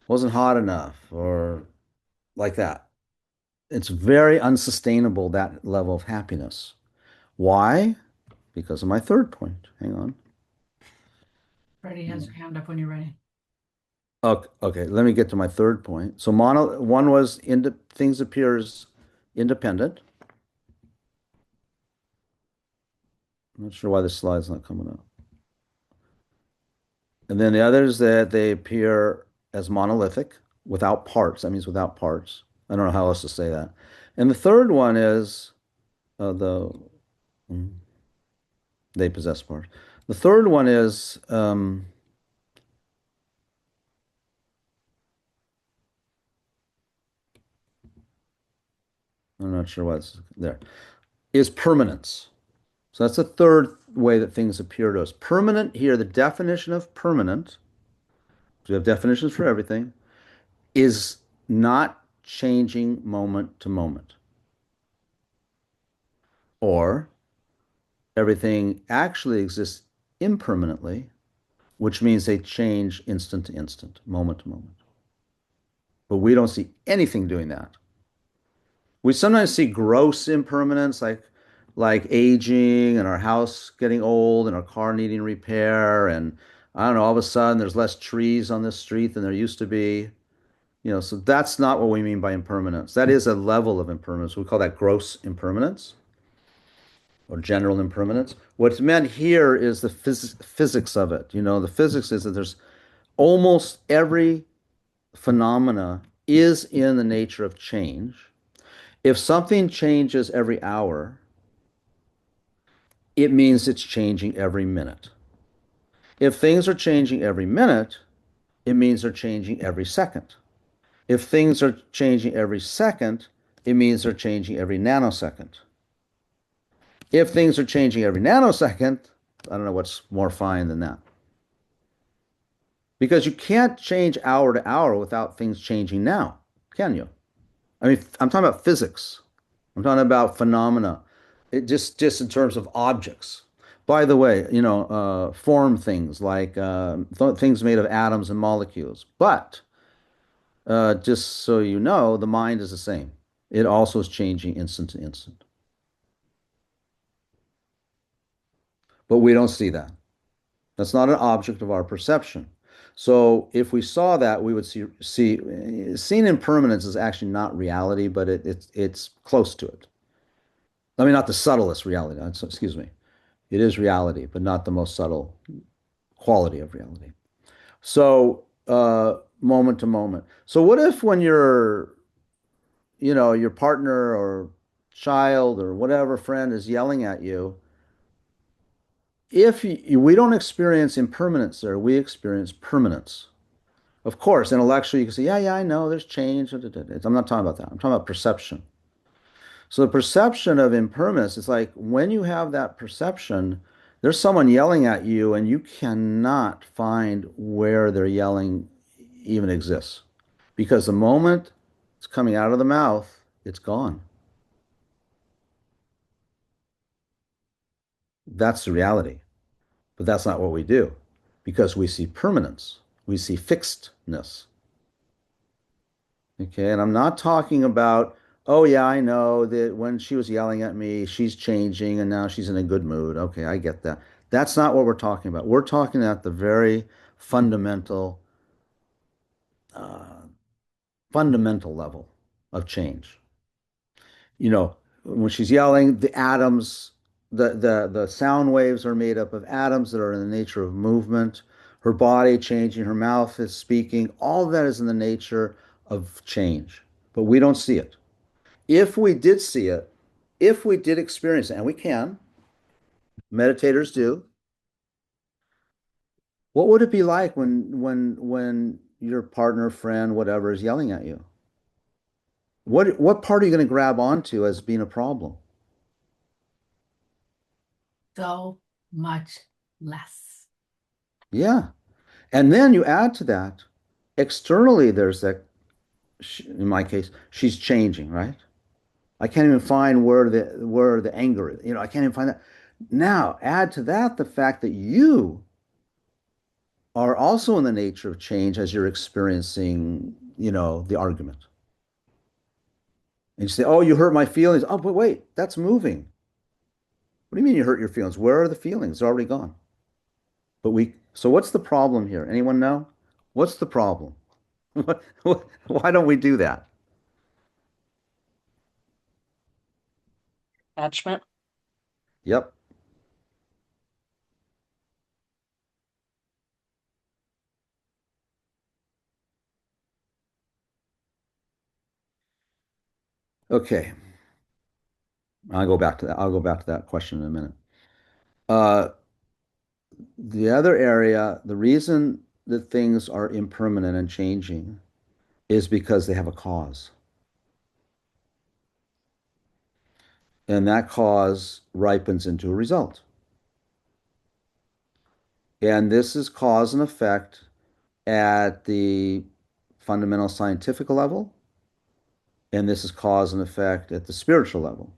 wasn't hot enough, or like that. It's very unsustainable, that level of happiness. Why? Because of my third point. Hang on. Freddie has your hand up when you're ready. Okay, let me get to my third point. So one was things appear as independent. I'm not sure why this slide's not coming up. And then the other is that they appear as monolithic, without parts. That means without parts. I don't know how else to say that. And the third one is they possess parts. The third one is I'm not sure why it's there, is permanence. So that's the third way that things appear to us. Permanent here, the definition of permanent, we have definitions for everything, is not changing moment to moment. Or everything actually exists impermanently, which means they change instant to instant, moment to moment. But we don't see anything doing that. We sometimes see gross impermanence, like aging and our house getting old and our car needing repair, and I don't know, all of a sudden there's less trees on this street than there used to be. So that's not what we mean by impermanence. That is a level of impermanence. We call that gross impermanence or general impermanence. What's meant here is the physics of it. The physics is that there's almost every phenomena is in the nature of change. If something changes every hour, it means it's changing every minute. If things are changing every minute, it means they're changing every second. If things are changing every second, it means they're changing every nanosecond. If things are changing every nanosecond, I don't know what's more fine than that. Because you can't change hour to hour without things changing now, can you? I mean, I'm talking about physics. I'm talking about phenomena. It just in terms of objects. By the way, form things like things made of atoms and molecules. But just so you know, the mind is the same. It also is changing instant to instant. But we don't see that. That's not an object of our perception. So if we saw that, we would see seen impermanence is actually not reality, but it's close to it. I mean, not the subtlest reality. Excuse me. It is reality, but not the most subtle quality of reality. So moment to moment. So what if when your partner or child or whatever friend is yelling at you, if we don't experience impermanence there, we experience permanence. Of course, intellectually, you can say, yeah, I know, there's change. I'm not talking about that. I'm talking about perception. So the perception of impermanence is like when you have that perception, there's someone yelling at you and you cannot find where their yelling even exists. Because the moment it's coming out of the mouth, it's gone. That's the reality. But that's not what we do because we see permanence, we see fixedness. Okay. And I'm not talking about, oh, yeah, I know that when she was yelling at me, she's changing and now she's in a good mood. Okay. I get that. That's not what we're talking about. We're talking at the very fundamental, uh, fundamental level of change. You know, when she's yelling, the atoms, the sound waves are made up of atoms that are in the nature of movement. Her body changing, her mouth is speaking. All of that is in the nature of change, but we don't see it. If we did see it, if we did experience it, and we can, meditators do, what would it be like when your partner, friend, whatever is yelling at you? What part are you going to grab onto as being a problem? So much less. Yeah. And then you add to that, externally, there's that, in my case, she's changing, right? I can't even find where the anger is. I can't even find that. Now, add to that the fact that you are also in the nature of change as you're experiencing, the argument. And you say, oh, you hurt my feelings. Oh, but wait, that's moving. What do you mean you hurt your feelings? Where are the feelings? They're already gone. So what's the problem here? Anyone know? What's the problem? Why don't we do that? Attachment. Yep. Okay. I'll go back to that. I'll go back to that question in a minute. Uh, the other area, the reason that things are impermanent and changing is because they have a cause. And that cause ripens into a result. And this is cause and effect at the fundamental scientific level, and this is cause and effect at the spiritual level.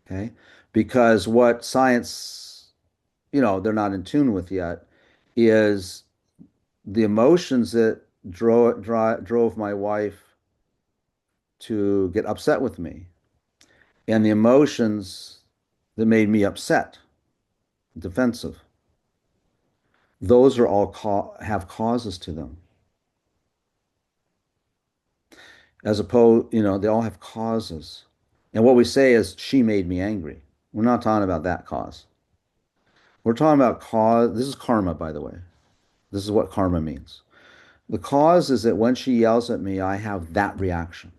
Okay? Because what science, they're not in tune with yet is the emotions that drove my wife to get upset with me and the emotions that made me upset, defensive. Those are all have causes to them. As opposed, they all have causes. And what we say is, she made me angry. We're not talking about that cause. We're talking about cause. This is karma, by the way. This is what karma means. The cause is that when she yells at me, I have that reaction.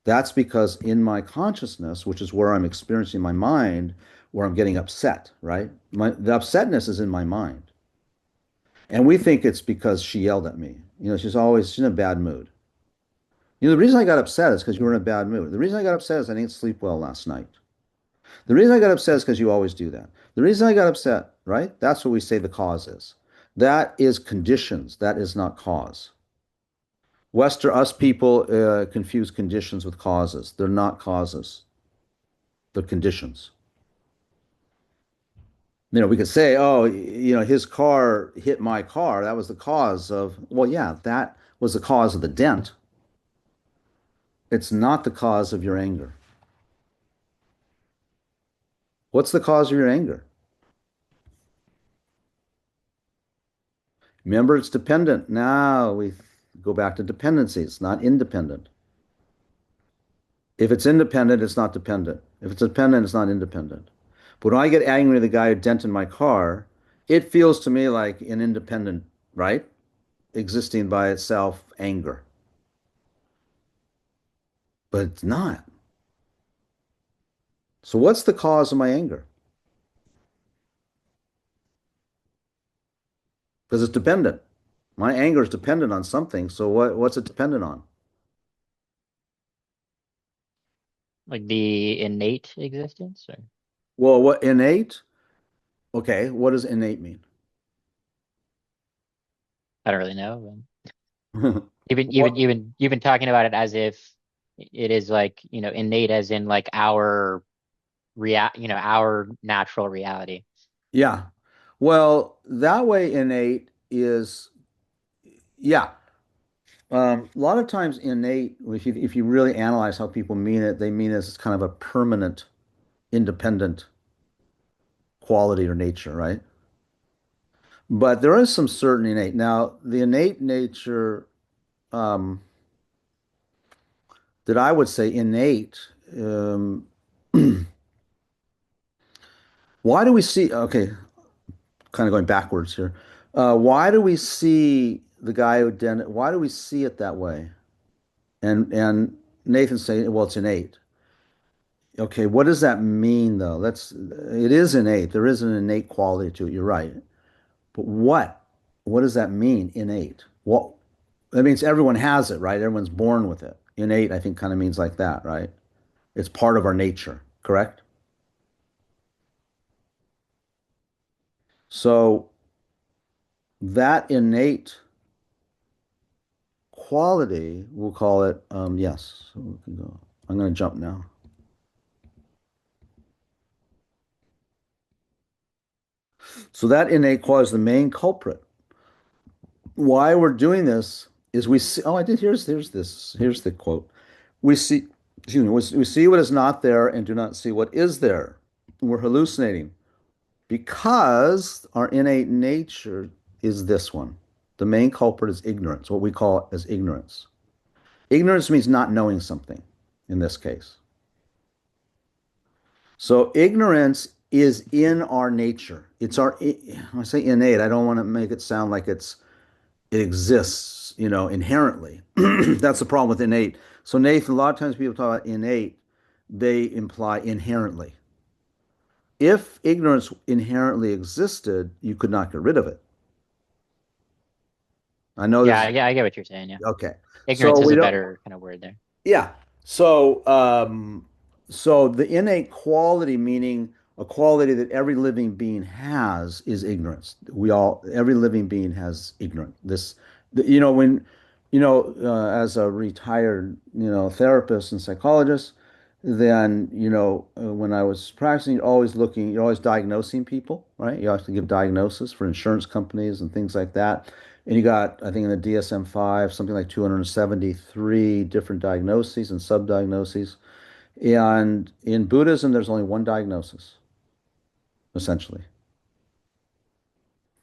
That's because in my consciousness, which is where I'm experiencing my mind, where I'm getting upset, right? The upsetness is in my mind. And we think it's because she yelled at me. She's in a bad mood. The reason I got upset is because you were in a bad mood. The reason I got upset is I didn't sleep well last night. The reason I got upset is because you always do that. The reason I got upset, right? That's what we say the cause is. That is conditions. That is not cause. Us people confuse conditions with causes. They're not causes. They're conditions. We could say, oh, his car hit my car. That was the cause of, well, yeah, that was the cause of the dent. It's not the cause of your anger. What's the cause of your anger? Remember, it's dependent. Now we go back to dependency. It's not independent. If it's independent, it's not dependent. If it's dependent, it's not independent. But when I get angry at the guy who dented my car, it feels to me like an independent, right? Existing by itself, anger. But it's not. So what's the cause of my anger? Because it's dependent. My anger is dependent on something. So what's it dependent on? Like the innate existence, or Well, what innate? Okay, what does innate mean? I don't really know. What? You've been talking about it as if it is like, innate as in like our our natural reality. Yeah. Well, that way innate is, yeah. A lot of times innate, if you really analyze how people mean it, they mean it as kind of a permanent, independent quality or nature, right? But there is some certain innate. Now, the innate nature um, that I would say innate, um, why do we see, okay, kind of going backwards here. Why do we see the guy who did it? Why do we see it that way? And Nathan's saying, well, it's innate. Okay, what does that mean though? It is innate. There is an innate quality to it. You're right. But what? What does that mean, innate? What that means everyone has it, right? Everyone's born with it. Innate, I think, kind of means like that, right? It's part of our nature, correct? So that innate quality, we'll call it, yes. So we can go. I'm going to jump now. So that innate quality is the main culprit. Why we're doing this is we see, oh, I did, here's this, here's the quote. We see, excuse me, we see what is not there and do not see what is there. We're hallucinating because our innate nature is this one. The main culprit is ignorance, what we call as ignorance. Ignorance means not knowing something in this case. So ignorance is in our nature. It's our, when I say innate, I don't want to make it sound like it exists, inherently. That's the problem with innate. So Nathan, a lot of times people talk about innate, they imply inherently. If ignorance inherently existed, you could not get rid of it. I know Yeah, I get what you're saying. Yeah. Okay. Ignorance So is we a don't, better kind of word there. yeah. So the innate quality, meaning a quality that every living being has, is ignorance. Every living being has ignorance. As a retired, therapist and psychologist, then, when I was practicing, you're always diagnosing people, right? You have to give diagnosis for insurance companies and things like that. And you got, I think in the DSM-5, something like 273 different diagnoses and sub-diagnoses. And in Buddhism, there's only one diagnosis, essentially.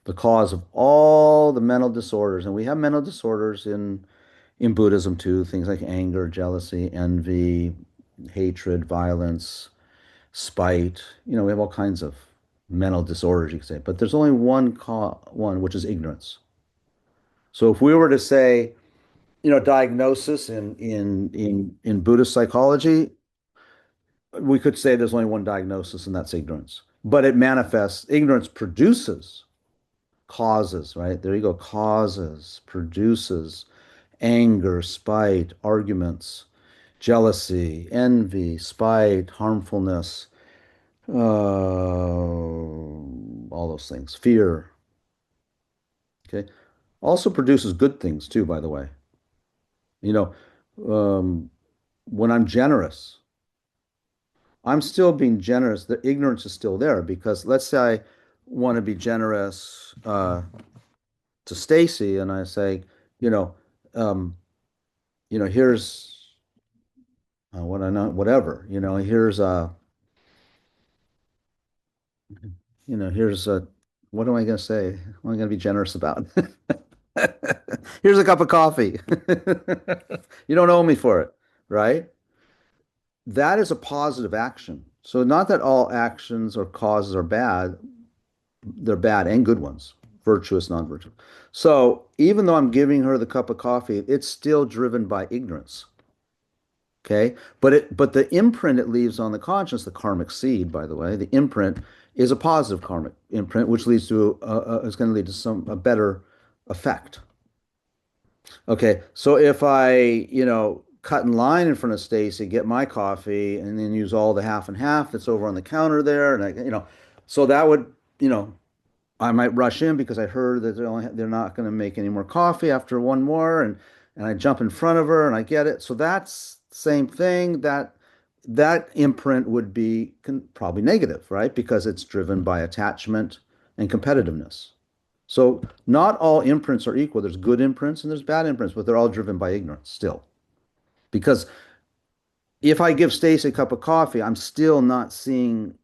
The cause of all the mental disorders. And we have mental disorders in Buddhism too, things like anger, jealousy, envy, hatred, violence, spite. We have all kinds of mental disorders, you could say. But there's only one, which is ignorance. So if we were to say, diagnosis in Buddhist psychology, we could say there's only one diagnosis, and that's ignorance. But it manifests, ignorance produces causes, right? There you go, causes, produces anger, spite, arguments, jealousy, envy, spite, harmfulness, all those things, fear. Okay. Also produces good things too, by the way. You know, when I'm generous, I'm still being generous. The ignorance is still there because let's say I want to be generous to Stacy, and I say, you know, um, here's what I know, whatever, here's here's what am I going to say? What am I going to be generous about? Here's a cup of coffee. You don't owe me for it, right? That is a positive action. So not that all actions or causes are bad, they're bad and good ones, virtuous, non-virtuous. So even though I'm giving her the cup of coffee, it's still driven by ignorance. Okay. But the imprint it leaves on the conscience, the karmic seed, by the way, the imprint is a positive karmic imprint, which leads to is going to lead to a better effect. Okay, so if I, cut in line in front of Stacy, get my coffee, and then use all the half and half that's over on the counter there, and so that would, I might rush in because I heard that they're not going to make any more coffee after one more, and I jump in front of her and I get it. So that's the same thing. That that imprint would be probably negative, right? Because it's driven by attachment and competitiveness. So not all imprints are equal. There's good imprints and there's bad imprints, but they're all driven by ignorance still. Because if I give Stacy a cup of coffee, I'm still not seeing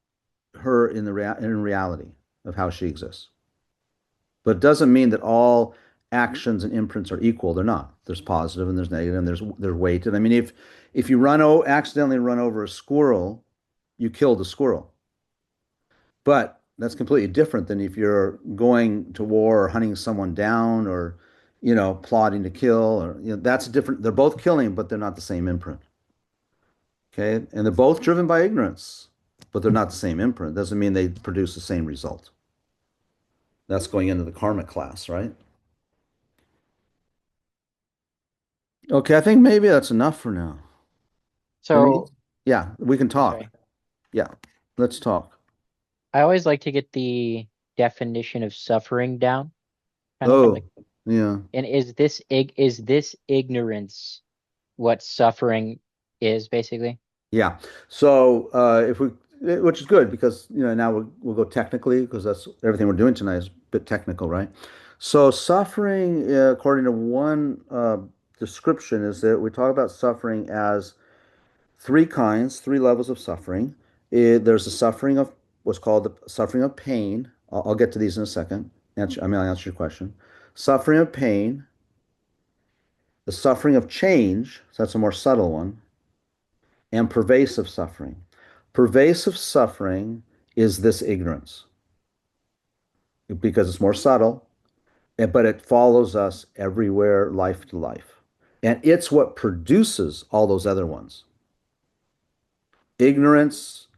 her in in reality of how she exists. But it doesn't mean that all actions and imprints are equal. They're not. There's positive and there's negative and they're weighted. I mean, if you accidentally run over a squirrel, you killed the squirrel. But that's completely different than if you're going to war or hunting someone down or, plotting to kill or, that's different. They're both killing, but they're not the same imprint. Okay. And they're both driven by ignorance, but they're not the same imprint. Doesn't mean they produce the same result. That's going into the karmic class, right? Okay, I think maybe that's enough for now. So, Yeah, we can talk. sorry. Yeah, let's talk. I always like to get the definition of suffering down. Kind of Oh, like, yeah. and is this ignorance what suffering is basically? Yeah. So which is good because now we'll go technically because that's everything we're doing tonight is a bit technical, right? So suffering, according to one description, is that we talk about suffering as three kinds, three levels of suffering. There's the suffering of what's called the suffering of pain. I'll get to these in a second. I'll answer your question. Suffering of pain, the suffering of change, so that's a more subtle one, and pervasive suffering. Pervasive suffering is this ignorance because it's more subtle, but it follows us everywhere, life to life. And it's what produces all those other ones. Ignorance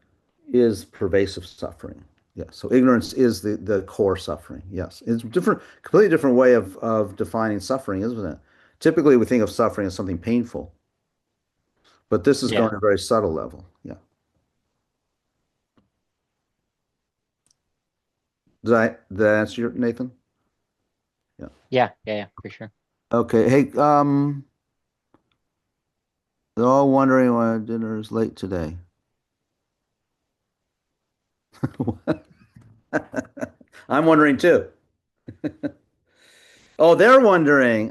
is pervasive suffering. Yes. So ignorance is the core suffering. Yes. It's different, completely different way of defining suffering, isn't it? Typically, we think of suffering as something painful, but this is Yeah. going to a very subtle level. Yeah. Did I answer your Nathan? Yeah, for sure. Okay. Hey, they're all wondering why dinner is late today. I'm wondering too. Oh, they're wondering.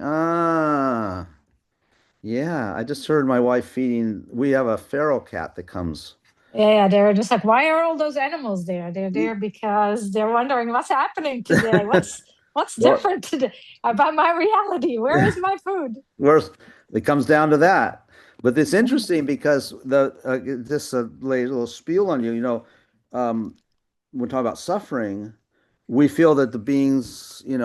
Yeah. I just heard my wife feeding. We have a feral cat that comes. Yeah, they're just like, why are all those animals there? They're there because they're wondering what's happening today. What's Well, different today about my reality? Where is my food? where's it comes down to that. But it's interesting because this lays a little spiel on you. When we talk about suffering, we feel that the beings, in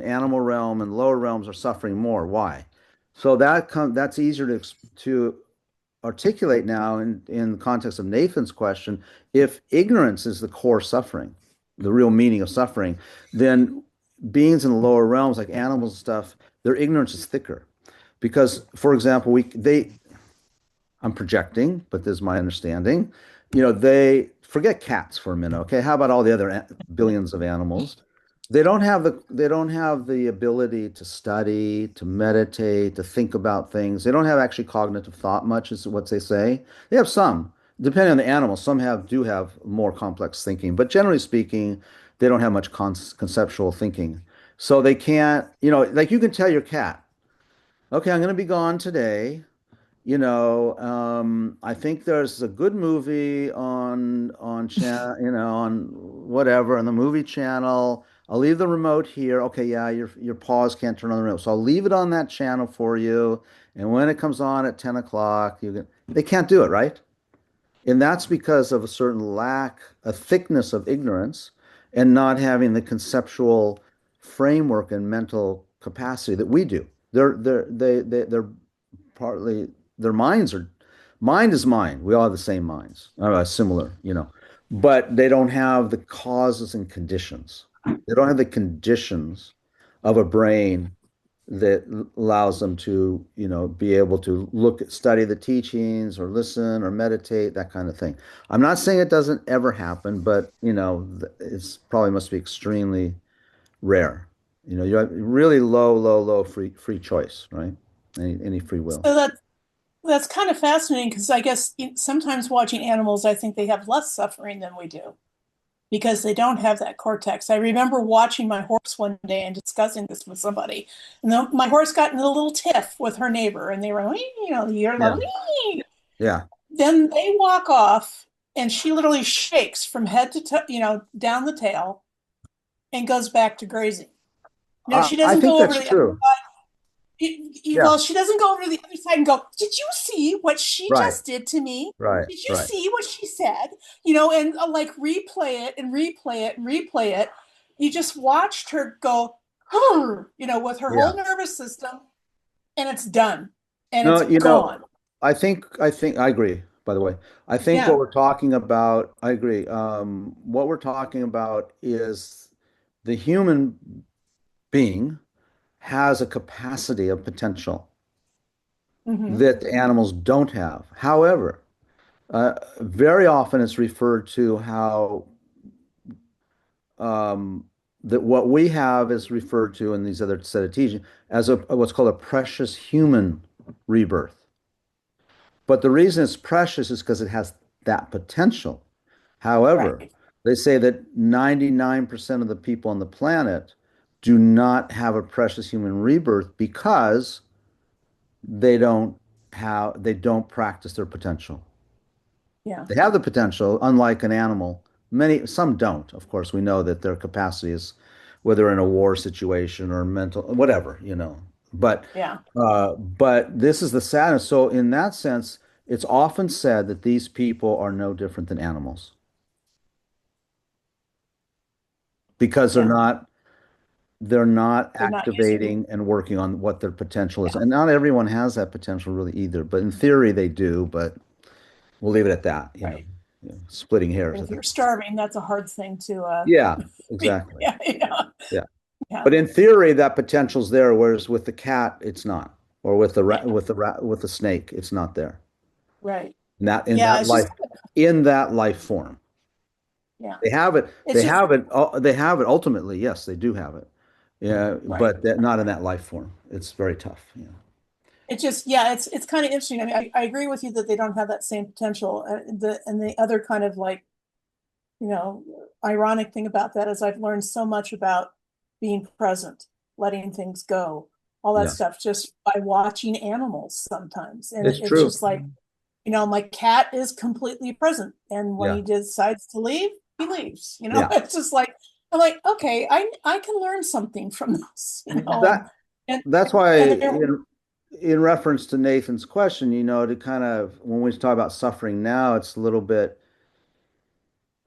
animal realm and lower realms are suffering more. Why? So that's easier to articulate now in the context of Nathan's question. If ignorance is the core suffering, the real meaning of suffering, then beings in the lower realms, like animals and stuff, their ignorance is thicker. Because, for example, I'm projecting, but this is my understanding. They forget cats for a minute. Okay, how about all the other billions of animals? They don't have the ability to study, to meditate, to think about things. They don't have actually cognitive thought much, is what they say. They have some, depending on the animal. Some do have more complex thinking, but generally speaking, they don't have much conceptual thinking. So they can't, like you can tell your cat, okay, I'm going to be gone today. I think there's a good movie on whatever on the movie channel. I'll leave the remote here. Okay, yeah, your paws can't turn on the remote, so I'll leave it on that channel for you. And when it comes on at 10 o'clock, they can't do it, right? And that's because of a certain lack, a thickness of ignorance, and not having the conceptual framework and mental capacity that we do. They're partly their mind is mind. We all have the same minds, similar, but they don't have the causes and conditions. They don't have the conditions of a brain that allows them to, be able to study the teachings or listen or meditate, that kind of thing. I'm not saying it doesn't ever happen, but it's probably must be extremely rare. You have really low free choice, right? Any free will. So That's kind of fascinating because I guess sometimes watching animals, I think they have less suffering than we do because they don't have that cortex. I remember watching my horse one day and discussing this with somebody, and my horse got in a little tiff with her neighbor, and they were, you're Yeah. like, Yeah. then they walk off, and she literally shakes from head to toe, down the tail, and goes back to grazing. No, she I doesn't think go over that's to the other true. side. Yeah. Well, she doesn't go over to the other side and go, did you see what she Right. just did to me? Right. Did you Right. see what she said? And like replay it and replay it and replay it. You just watched her go, with her Yeah. whole nervous system, and it's done. And No, it's gone. I think I agree, by the way. I think Yeah. what we're talking about, I agree. What we're talking about is the human being has a capacity of potential Mhm. that the animals don't have. However, very often it's referred to how that what we have is referred to in these other set of teaching as what's called a precious human rebirth. But the reason it's precious is because it has that potential. However, Right. they say that 99% of the people on the planet do not have a precious human rebirth because they don't practice their potential. Yeah. They have the potential, unlike an animal. Some don't. Of course, we know that their capacity is, whether in a war situation or mental, whatever. But Yeah. but this is the sadness. So in that sense, it's often said that these people are no different than animals because Yeah. they're not They're not using it. activating and working on what their potential is. Yeah. And not everyone has that potential really either, but in theory they do, but we'll leave it at that, Right. splitting hairs, But I if you're think. starving, that's a hard thing to Yeah, exactly. yeah, yeah. Yeah. Yeah. But in theory, that potential's there, whereas with the cat, it's not. Or with the Yeah. with the snake, it's not there. Right. In that Yeah, it's just life form. yeah. They have it. It's They just have it. They have it ultimately. Yes, they do have it. Yeah, right. but not in that life form. It's very tough. Yeah. It's just yeah, it's kind of interesting. I mean, I agree with you that they don't have that same potential. The other kind of like, ironic thing about that is I've learned so much about being present, letting things go, all that Yeah. stuff just by watching animals sometimes. And It's it's true. just like, my cat is completely present. And when Yeah. he decides to leave, he leaves. Yeah. It's just like I'm like, okay, I can learn something from this, That's why and in reference to Nathan's question, to kind of when we talk about suffering now, it's a little bit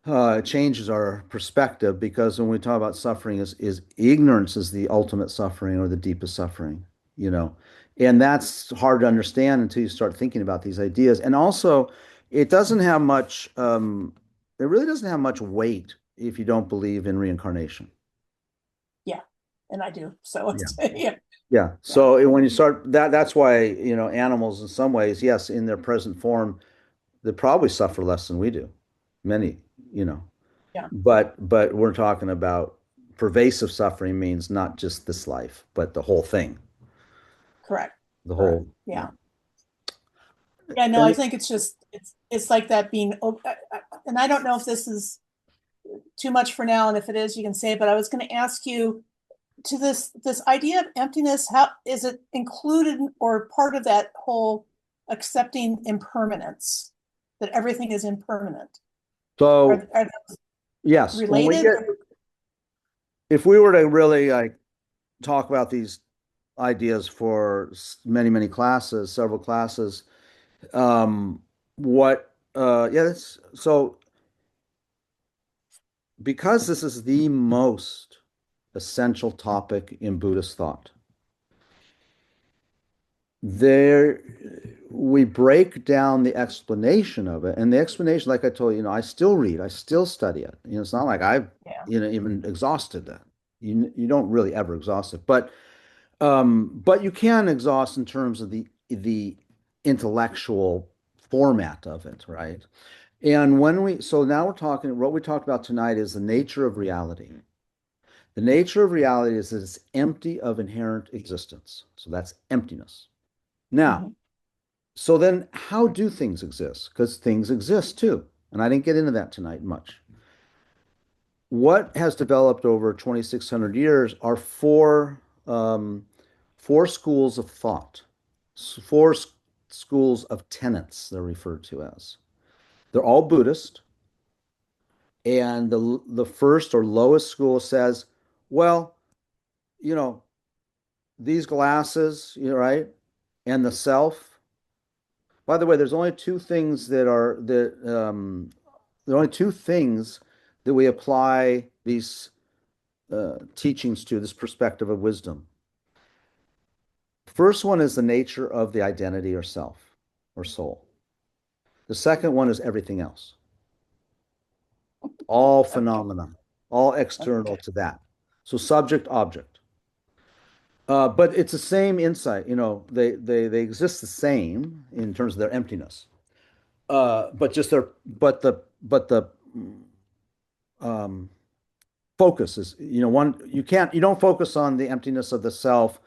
it changes our perspective because when we talk about suffering is ignorance is the ultimate suffering or the deepest suffering, you know. And that's hard to understand until you start thinking about these ideas. And also, it doesn't have much it really doesn't have much weight if you don't believe in reincarnation. yeah, and I do. So it's Yeah. yeah. Yeah. So when you start that's why, animals in some ways, yes, in their present form, they probably suffer less than we do. Many, you know. Yeah. But we're talking about pervasive suffering means not just this life, but the whole thing. Correct. The Correct. whole Yeah. Yeah, no, I think it's just it's like that being and I don't know if this is too much for now, and if it is, you can say, but I was going to ask you to this idea of emptiness, how is it included or part of that whole accepting impermanence, that everything is impermanent? So Are those yes, related? if we were to really talk about these ideas for many classes, several classes, that's so because this is the most essential topic in Buddhist thought. There, we break down the explanation of it, and the explanation, like I told you, I still read, I still study it. It's not like I've, even exhausted that. You don't really ever exhaust it, but you can exhaust in terms of the intellectual format of it, right? And so now we're talking, what we talked about tonight is the nature of reality. The nature of reality is that it's empty of inherent existence. So that's emptiness. Now, So then how do things exist? Because things exist too. And I didn't get into that tonight much. What has developed over 2,600 years are four schools of thought, four schools of tenets, they're referred to as. They're all Buddhist. And the first or lowest school says, well, you know, these glasses, right? And the self. By the way, there's only two things that are that there are only two things that we apply these teachings to, this perspective of wisdom. First one is the nature of the identity or self or soul. The second one is everything else. All phenomena, all external to that. So subject, object. But it's the same insight, they exist the same in terms of their emptiness. But just their but the um, focus is, you don't focus on the emptiness of the self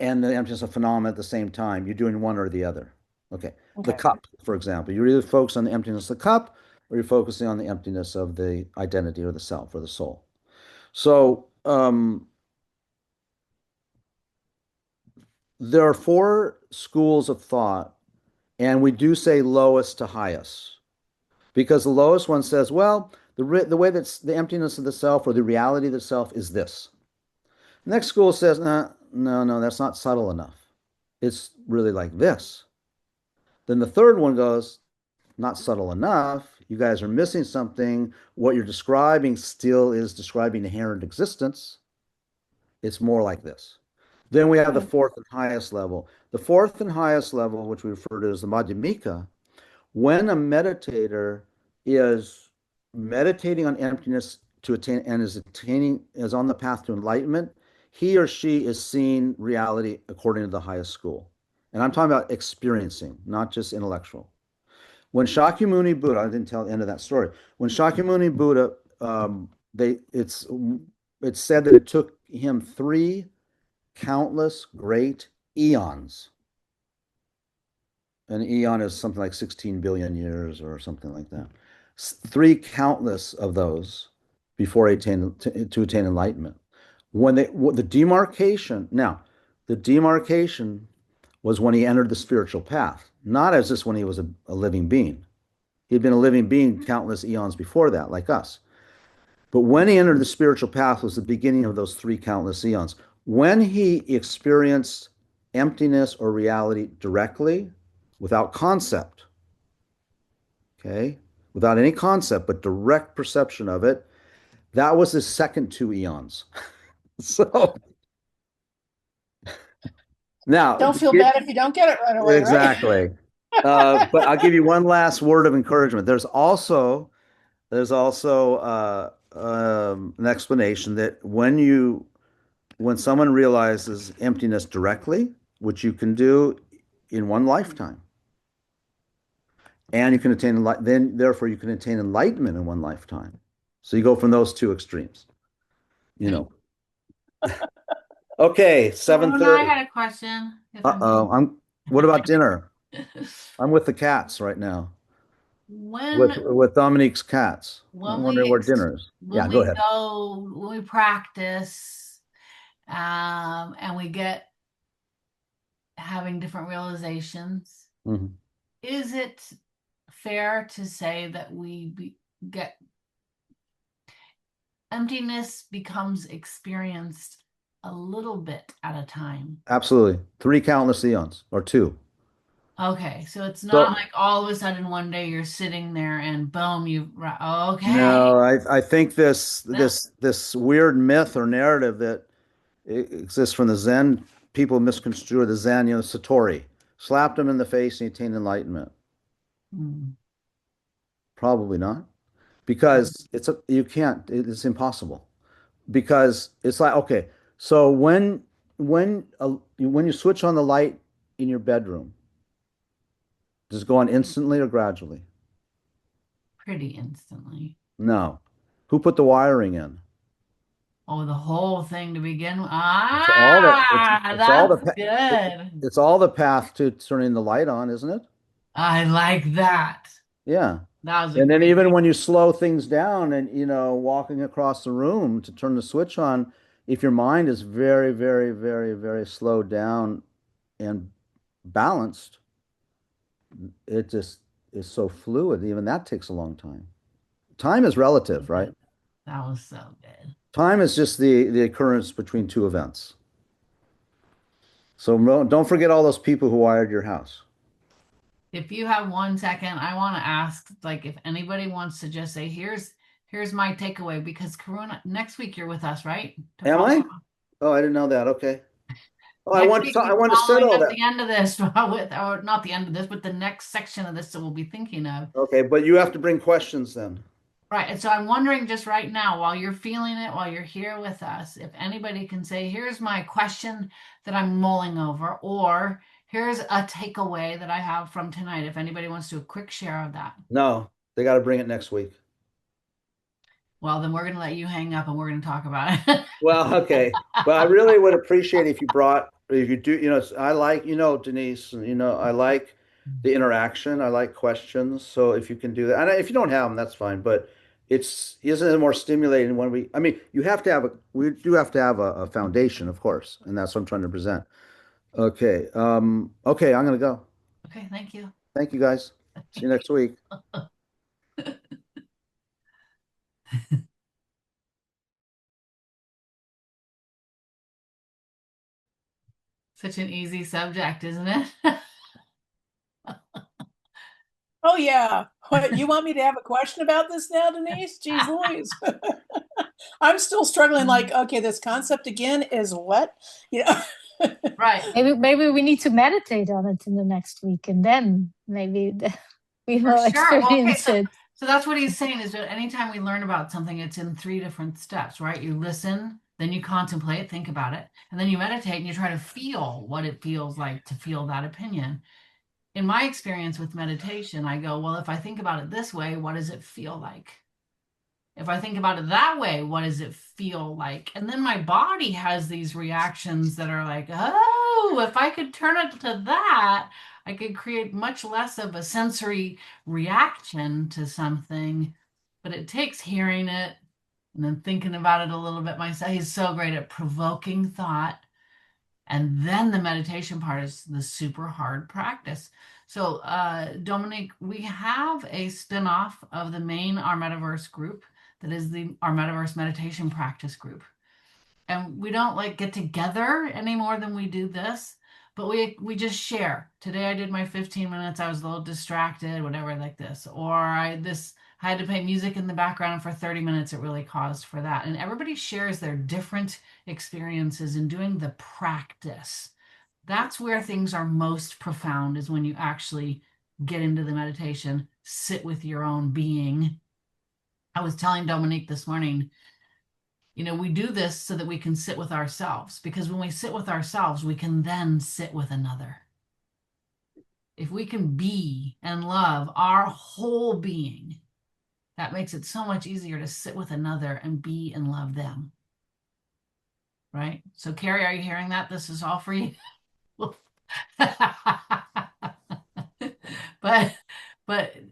and the emptiness of phenomena at the same time. You're doing one or the other. Okay. The cup, for example, you're either focused on the emptiness of the cup or you're focusing on the emptiness of the identity or the self or the soul. So there are four schools of thought, and we do say lowest to highest, because the lowest one says, well, the way that's the emptiness of the self or the reality of the self is this. The next school says, no, that's not subtle enough. It's really like this. Then the third one goes, not subtle enough. You guys are missing something. What you're describing still is describing inherent existence. It's more like this. Then we have the fourth and highest level. The fourth and highest level, which we refer to as the Madhyamika, when a meditator is meditating on emptiness to attain and is on the path to enlightenment, he or she is seeing reality according to the highest school. And I'm talking about experiencing, not just intellectual. When Shakyamuni Buddha, I didn't tell the end of that story. When Shakyamuni Buddha, it's said that it took him 3 countless great eons. An eon is something like 16 billion years or something like that. 3 countless of those before he to attain enlightenment. The demarcation was when he entered the spiritual path, not as just when he was a living being. He'd been a living being countless eons before that, like us. But when he entered the spiritual path was the beginning of those 3 countless eons. When he experienced emptiness or reality directly, without concept, okay, without any concept, but direct perception of it, that was his second 2 eons. So now, Don't feel bad if you don't get it right away, exactly. Right? But I'll give you one last word of encouragement. There's also an explanation that when someone realizes emptiness directly, which you can do in one lifetime, and you can therefore you can attain enlightenment in one lifetime. So you go from those 2 extremes, Okay, 7:30. I had a question. Uh-oh. What about dinner? I'm with the cats right now. With Dominique's cats. I'm wondering where dinner is. Yeah, go ahead. When we practice, and we get having different realizations, is it fair to say that we get emptiness becomes experienced a little bit at a time? Absolutely. 3 countless eons or 2. Okay, so it's not like all of a sudden one day you're sitting there and boom, okay. No, I think this weird myth or narrative that exists from the Zen, people misconstrue the Zen, Satori. Slapped him in the face and he attained enlightenment. Probably not. Because it's impossible. Because it's like, okay, so when you switch on the light in your bedroom, does it go on instantly or gradually? Pretty instantly. No. Who put the wiring in? Oh, the whole thing to begin with. It's all the it's all That's the good. it's all the path to turning the light on, isn't it? I like that. Yeah. That was a And then great. even when you slow things down and walking across the room to turn the switch on, if your mind is very, very, very, very slowed down and balanced, it just is so fluid. Even that takes a long time. Time is relative, right? That was so good. Time is just the occurrence between two events. So don't forget all those people who wired your house. If you have 1 second, I want to ask, like, if anybody wants to just say, here's my takeaway, because Karuna, next week you're with us, right? To Am follow I? up. Oh, I didn't know that. Okay. Oh, Next week I you're want to set following all up that. the end of this with, or not the end of this, but the next section of this that we'll be thinking of. Okay, but you have to bring questions then. Right. And so I'm wondering just right now, while you're feeling it, while you're here with us, if anybody can say, here's my question that I'm mulling over, or here's a takeaway that I have from tonight. If anybody wants to do a quick share of that. No, they got to bring it next week. Well, then we're going to let you hang up and we're going to talk about it. Well, okay. But I really would appreciate if you do, I like, Denise, I like the interaction. I like questions. So if you can do that, and if you don't have them, that's fine. But isn't it more stimulating when I mean, we do have to have a foundation, of course, and that's what I'm trying to present. Okay. Okay, I'm gonna go. Okay, thank you. Thank you guys. See you next week. Such an easy subject, isn't it? Oh yeah. What, you want me to have a question about this now, Denise? Geez Louise. I'm still struggling like, okay, this concept again is what? Right. Maybe we need to meditate on it in the next week, and then maybe we For will sure. Well, okay, experience it. so that's what he's saying is that anytime we learn about something, it's in 3 different steps, right? You listen, then you contemplate, think about it, and then you meditate and you try to feel what it feels like to feel that opinion. In my experience with meditation, I go, well, if I think about it this way, what does it feel like? If I think about it that way, what does it feel like? And then my body has these reactions that are like, oh, if I could turn it to that, I could create much less of a sensory reaction to something. But it takes hearing it and then thinking about it a little bit myself. He's so great at provoking thought. And then the meditation part is the super hard practice. So, Dominique, we have a spin-off of the main Our Metaverse group that is the Our Metaverse meditation practice group. And we don't like get together any more than we do this, but we just share. Today I did my 15 minutes. I was a little distracted, whatever, like this. Or I had to play music in the background for 30 minutes. It really caused for that. And everybody shares their different experiences in doing the practice. That's where things are most profound, is when you actually get into the meditation, sit with your own being. I was telling Dominique this morning, we do this so that we can sit with ourselves, because when we sit with ourselves, we can then sit with another. If we can be and love our whole being, that makes it so much easier to sit with another and be and love them. Right? So, Carrie, are you hearing that? This is all for you. but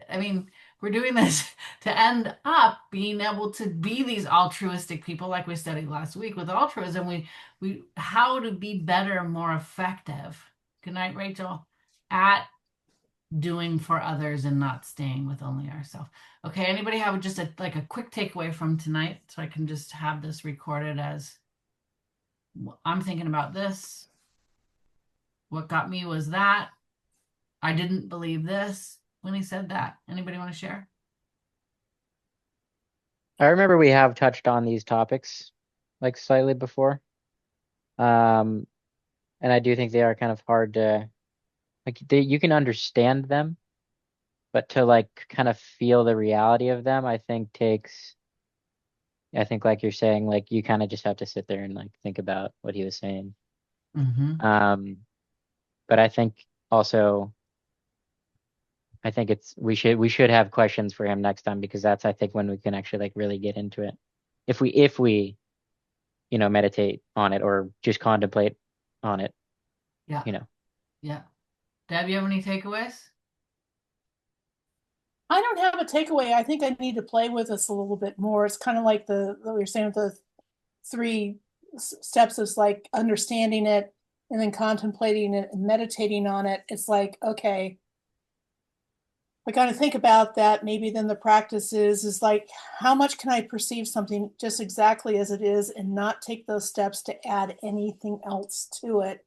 I mean, we're doing this to end up being able to be these altruistic people, like we studied last week with altruism. We how to be better, more effective. Good night, Rachel. At doing for others and not staying with only ourselves. Okay, anybody have just a quick takeaway from tonight, so I can just have this recorded as I'm thinking about this. What got me was that I didn't believe this when he said that. Anybody want to share? I remember we have touched on these topics like slightly before. And I do think they are kind of hard to you can understand them, but to kind of feel the reality of them, I think like you're saying, you kind of just have to sit there and think about what he was saying. Mm-hmm. But I think also we should have questions for him next time, because that's, I think, when we can actually really get into it. If we meditate on it or just contemplate on it. Yeah. You know. Yeah. Deb, you have any takeaways? I don't have a takeaway. I think I need to play with this a little bit more. It's kind of like what you're saying with the three steps is like understanding it and then contemplating it and meditating on it. It's like, okay, I got to think about that. Maybe then the practice is like, how much can I perceive something just exactly as it is and not take those steps to add anything else to it?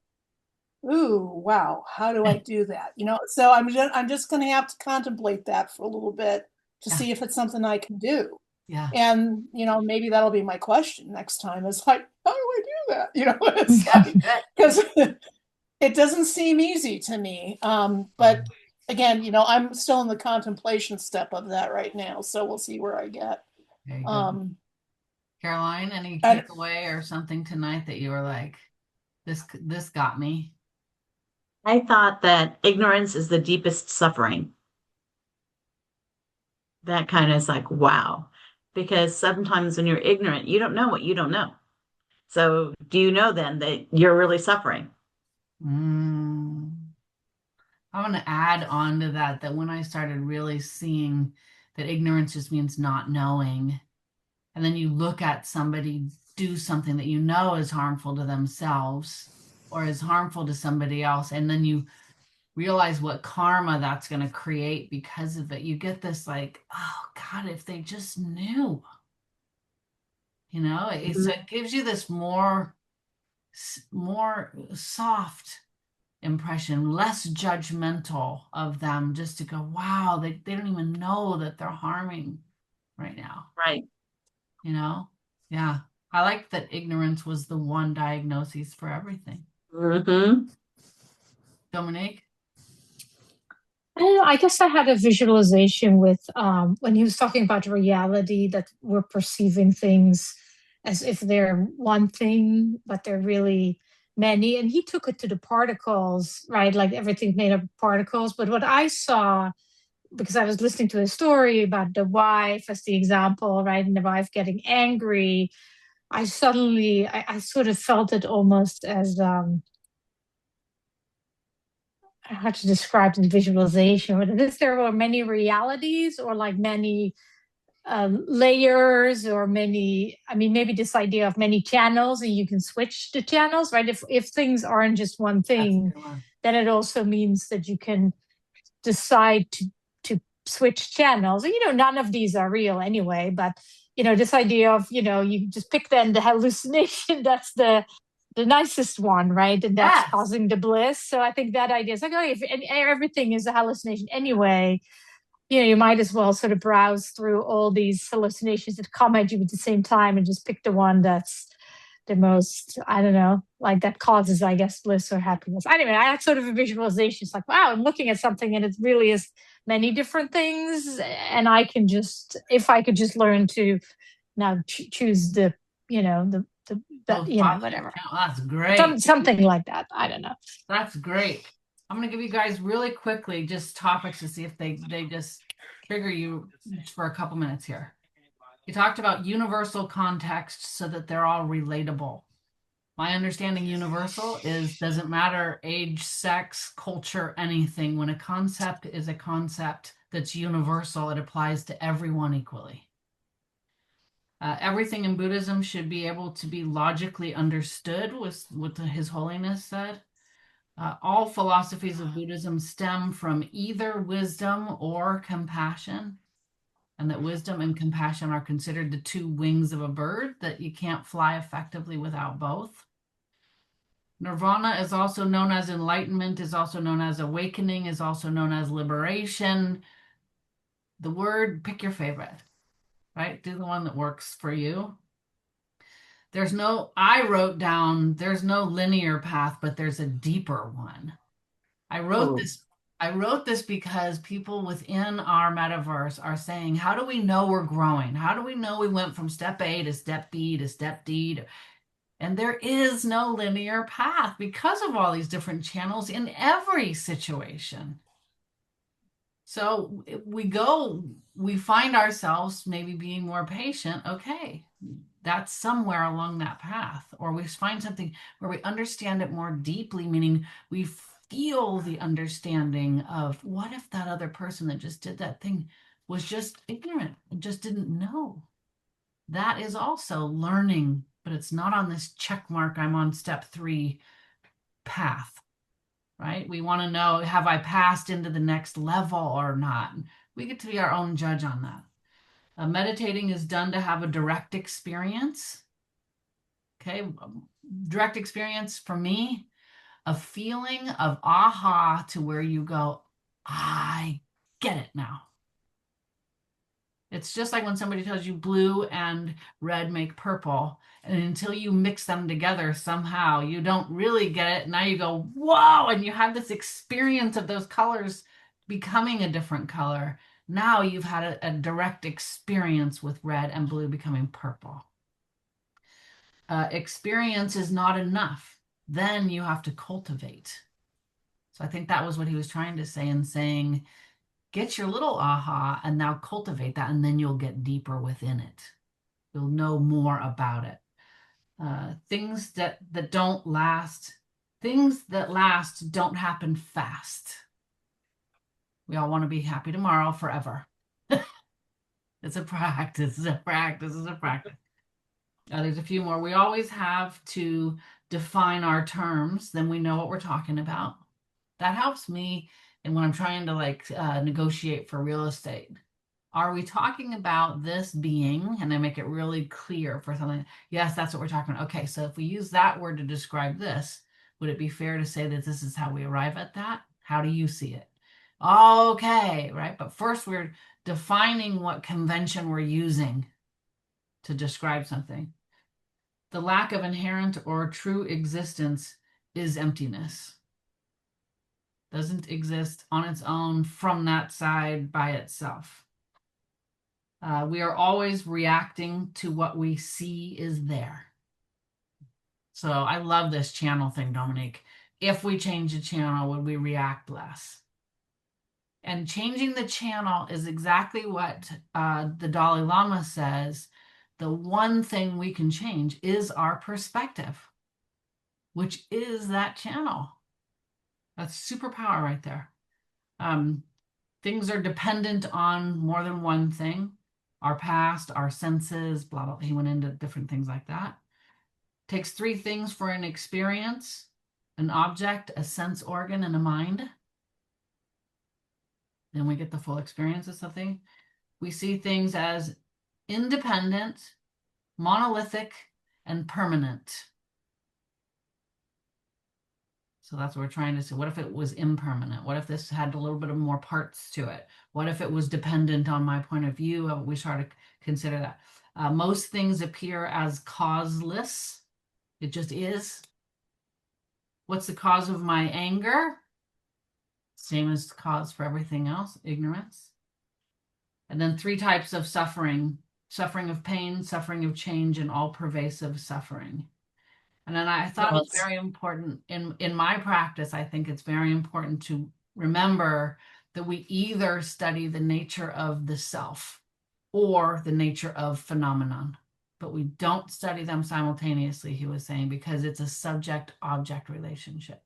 Ooh, wow. How do I do that? So I'm just going to have to contemplate that for a little bit to Yeah. see if it's something I can do. Yeah. And, maybe that'll be my question next time is like, how do I do that? It's like, because it doesn't seem easy to me. But again, I'm still in the contemplation step of that right now. So we'll see where I get. Very good. Caroline, any and- takeaway or something tonight that you were like, this got me? I thought that ignorance is the deepest suffering. That kind of is like, wow. Because sometimes when you're ignorant, you don't know what you don't know. So do you know then that you're really suffering? I want to add on to that when I started really seeing that ignorance just means not knowing, and then you look at somebody do something that you know is harmful to themselves or is harmful to somebody else, and then you realize what karma that's going to create because of it. You get this like, oh God, if they just knew, it gives you this more soft impression, less judgmental of them, just to go, wow, they don't even know that they're harming right now. Right. Yeah. I like that ignorance was the one diagnosis for everything. Mm-hmm. Dominique? I don't know, I guess I had a visualization with when he was talking about reality, that we're perceiving things as if they're one thing, but they're really many. And he took it to the particles, right? Like everything's made up of particles. But what I saw, because I was listening to a story about the wife as the example, right? And the wife getting angry. I sort of felt it almost as how to describe the visualization, but if there were many realities or like many layers or maybe this idea of many channels and you can switch the channels, right? If things aren't just one thing, then it also means that you can decide to switch channels. And, none of these are real anyway, but, this idea of, you just pick then the hallucination, that's the nicest one, right? And that's causing the bliss. So I think that idea is like, if everything is a hallucination anyway, you might as well sort of browse through all these hallucinations that come at you at the same time and just pick the one that's the most, I don't know, like that causes, I guess, bliss or happiness. Anyway, I had sort of a visualization. It's like, wow, I'm looking at something and it really is many different things. And if I could just learn to now choose the whatever. That's great. Something like that. I don't know. That's great. I'm going to give you guys really quickly just topics to see if they just trigger you for a couple minutes here. You talked about universal context so that they're all relatable. My understanding universal doesn't matter age, sex, culture, anything. When a concept is a concept that's universal, it applies to everyone equally. Everything in Buddhism should be able to be logically understood, was what His Holiness said. All philosophies of Buddhism stem from either wisdom or compassion, and that wisdom and compassion are considered the two wings of a bird, that you can't fly effectively without both. Nirvana is also known as enlightenment, is also known as awakening, is also known as liberation. The word, pick your favorite, right? Do the one that works for you. I wrote down, there's no linear path, but there's a deeper one. I wrote this because people within our metaverse are saying, how do we know we're growing? How do we know we went from step A to step B to step D? And there is no linear path because of all these different channels in every situation. So we find ourselves maybe being more patient. Okay, That's somewhere along that path. Or we find something where we understand it more deeply, meaning we feel the understanding of, what if that other person that just did that thing was just ignorant and just didn't know? That is also learning, but it's not on this check mark, I'm on step 3 path, right? We want to know, have I passed into the next level or not? We get to be our own judge on that. Meditating is done to have a direct experience. Okay, direct experience for me, a feeling of aha, to where you go, I get it now. It's just like when somebody tells you blue and red make purple, and until you mix them together somehow, you don't really get it. Now you go, whoa, and you have this experience of those colors becoming a different color. Now you've had a direct experience with red and blue becoming purple. Experience is not enough. Then you have to cultivate. So I think that was what he was trying to say in saying, get your little aha and now cultivate that, and then you'll get deeper within it. You'll know more about it. Things that don't last, things that last don't happen fast. We all want to be happy tomorrow forever. It's a practice, it's a practice, it's a practice. There's a few more. We always have to define our terms, then we know what we're talking about. That helps me. And when I'm trying to negotiate for real estate, are we talking about this being? And I make it really clear for something. Yes, that's what we're talking about. Okay, so if we use that word to describe this, would it be fair to say that this is how we arrive at that? How do you see it? Okay, right? But first we're defining what convention we're using to describe something. The lack of inherent or true existence is emptiness. Doesn't exist on its own from that side by itself. We are always reacting to what we see is there. So I love this channel thing, Dominique. If we change the channel, would we react less? And changing the channel is exactly what the Dalai Lama says. The one thing we can change is our perspective, which is that channel. That's superpower right there. Things are dependent on more than one thing. Our past, our senses, blah, blah. He went into different things like that. Takes 3 things for an experience: an object, a sense organ, and a mind. Then we get the full experience of something. We see things as independent, monolithic, and permanent. So that's what we're trying to say. What if it was impermanent? What if this had a little bit of more parts to it? What if it was dependent on my point of view? We try to consider that. Most things appear as causeless. It just is. What's the cause of my anger? Same as the cause for everything else, ignorance. And then 3 types of suffering: suffering of pain, suffering of change, and all-pervasive suffering. And then I thought it was very important in my practice. I think it's very important to remember that we either study the nature of the self or the nature of phenomenon, but we don't study them simultaneously, he was saying, because it's a subject-object relationship.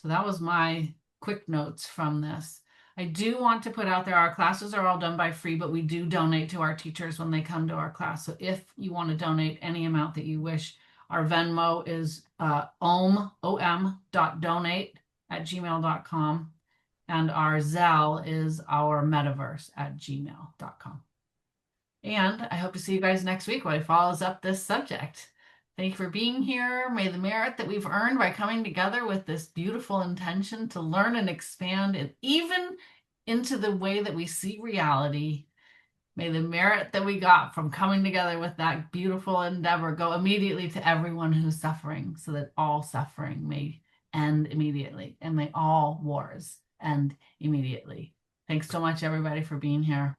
So that was my quick notes from this. I do want to put out there, our classes are all done by free, but we do donate to our teachers when they come to our class. So if you want to donate any amount that you wish, our Venmo is om.donate@gmail.com. And our Zelle is ourmetaverse@gmail.com. And I hope to see you guys next week when it follows up this subject. Thank you for being here. May the merit that we've earned by coming together with this beautiful intention to learn and expand, and even into the way that we see reality, may the merit that we got from coming together with that beautiful endeavor go immediately to everyone who's suffering, so that all suffering may end immediately, and may all wars end immediately. Thanks so much, everybody, for being here.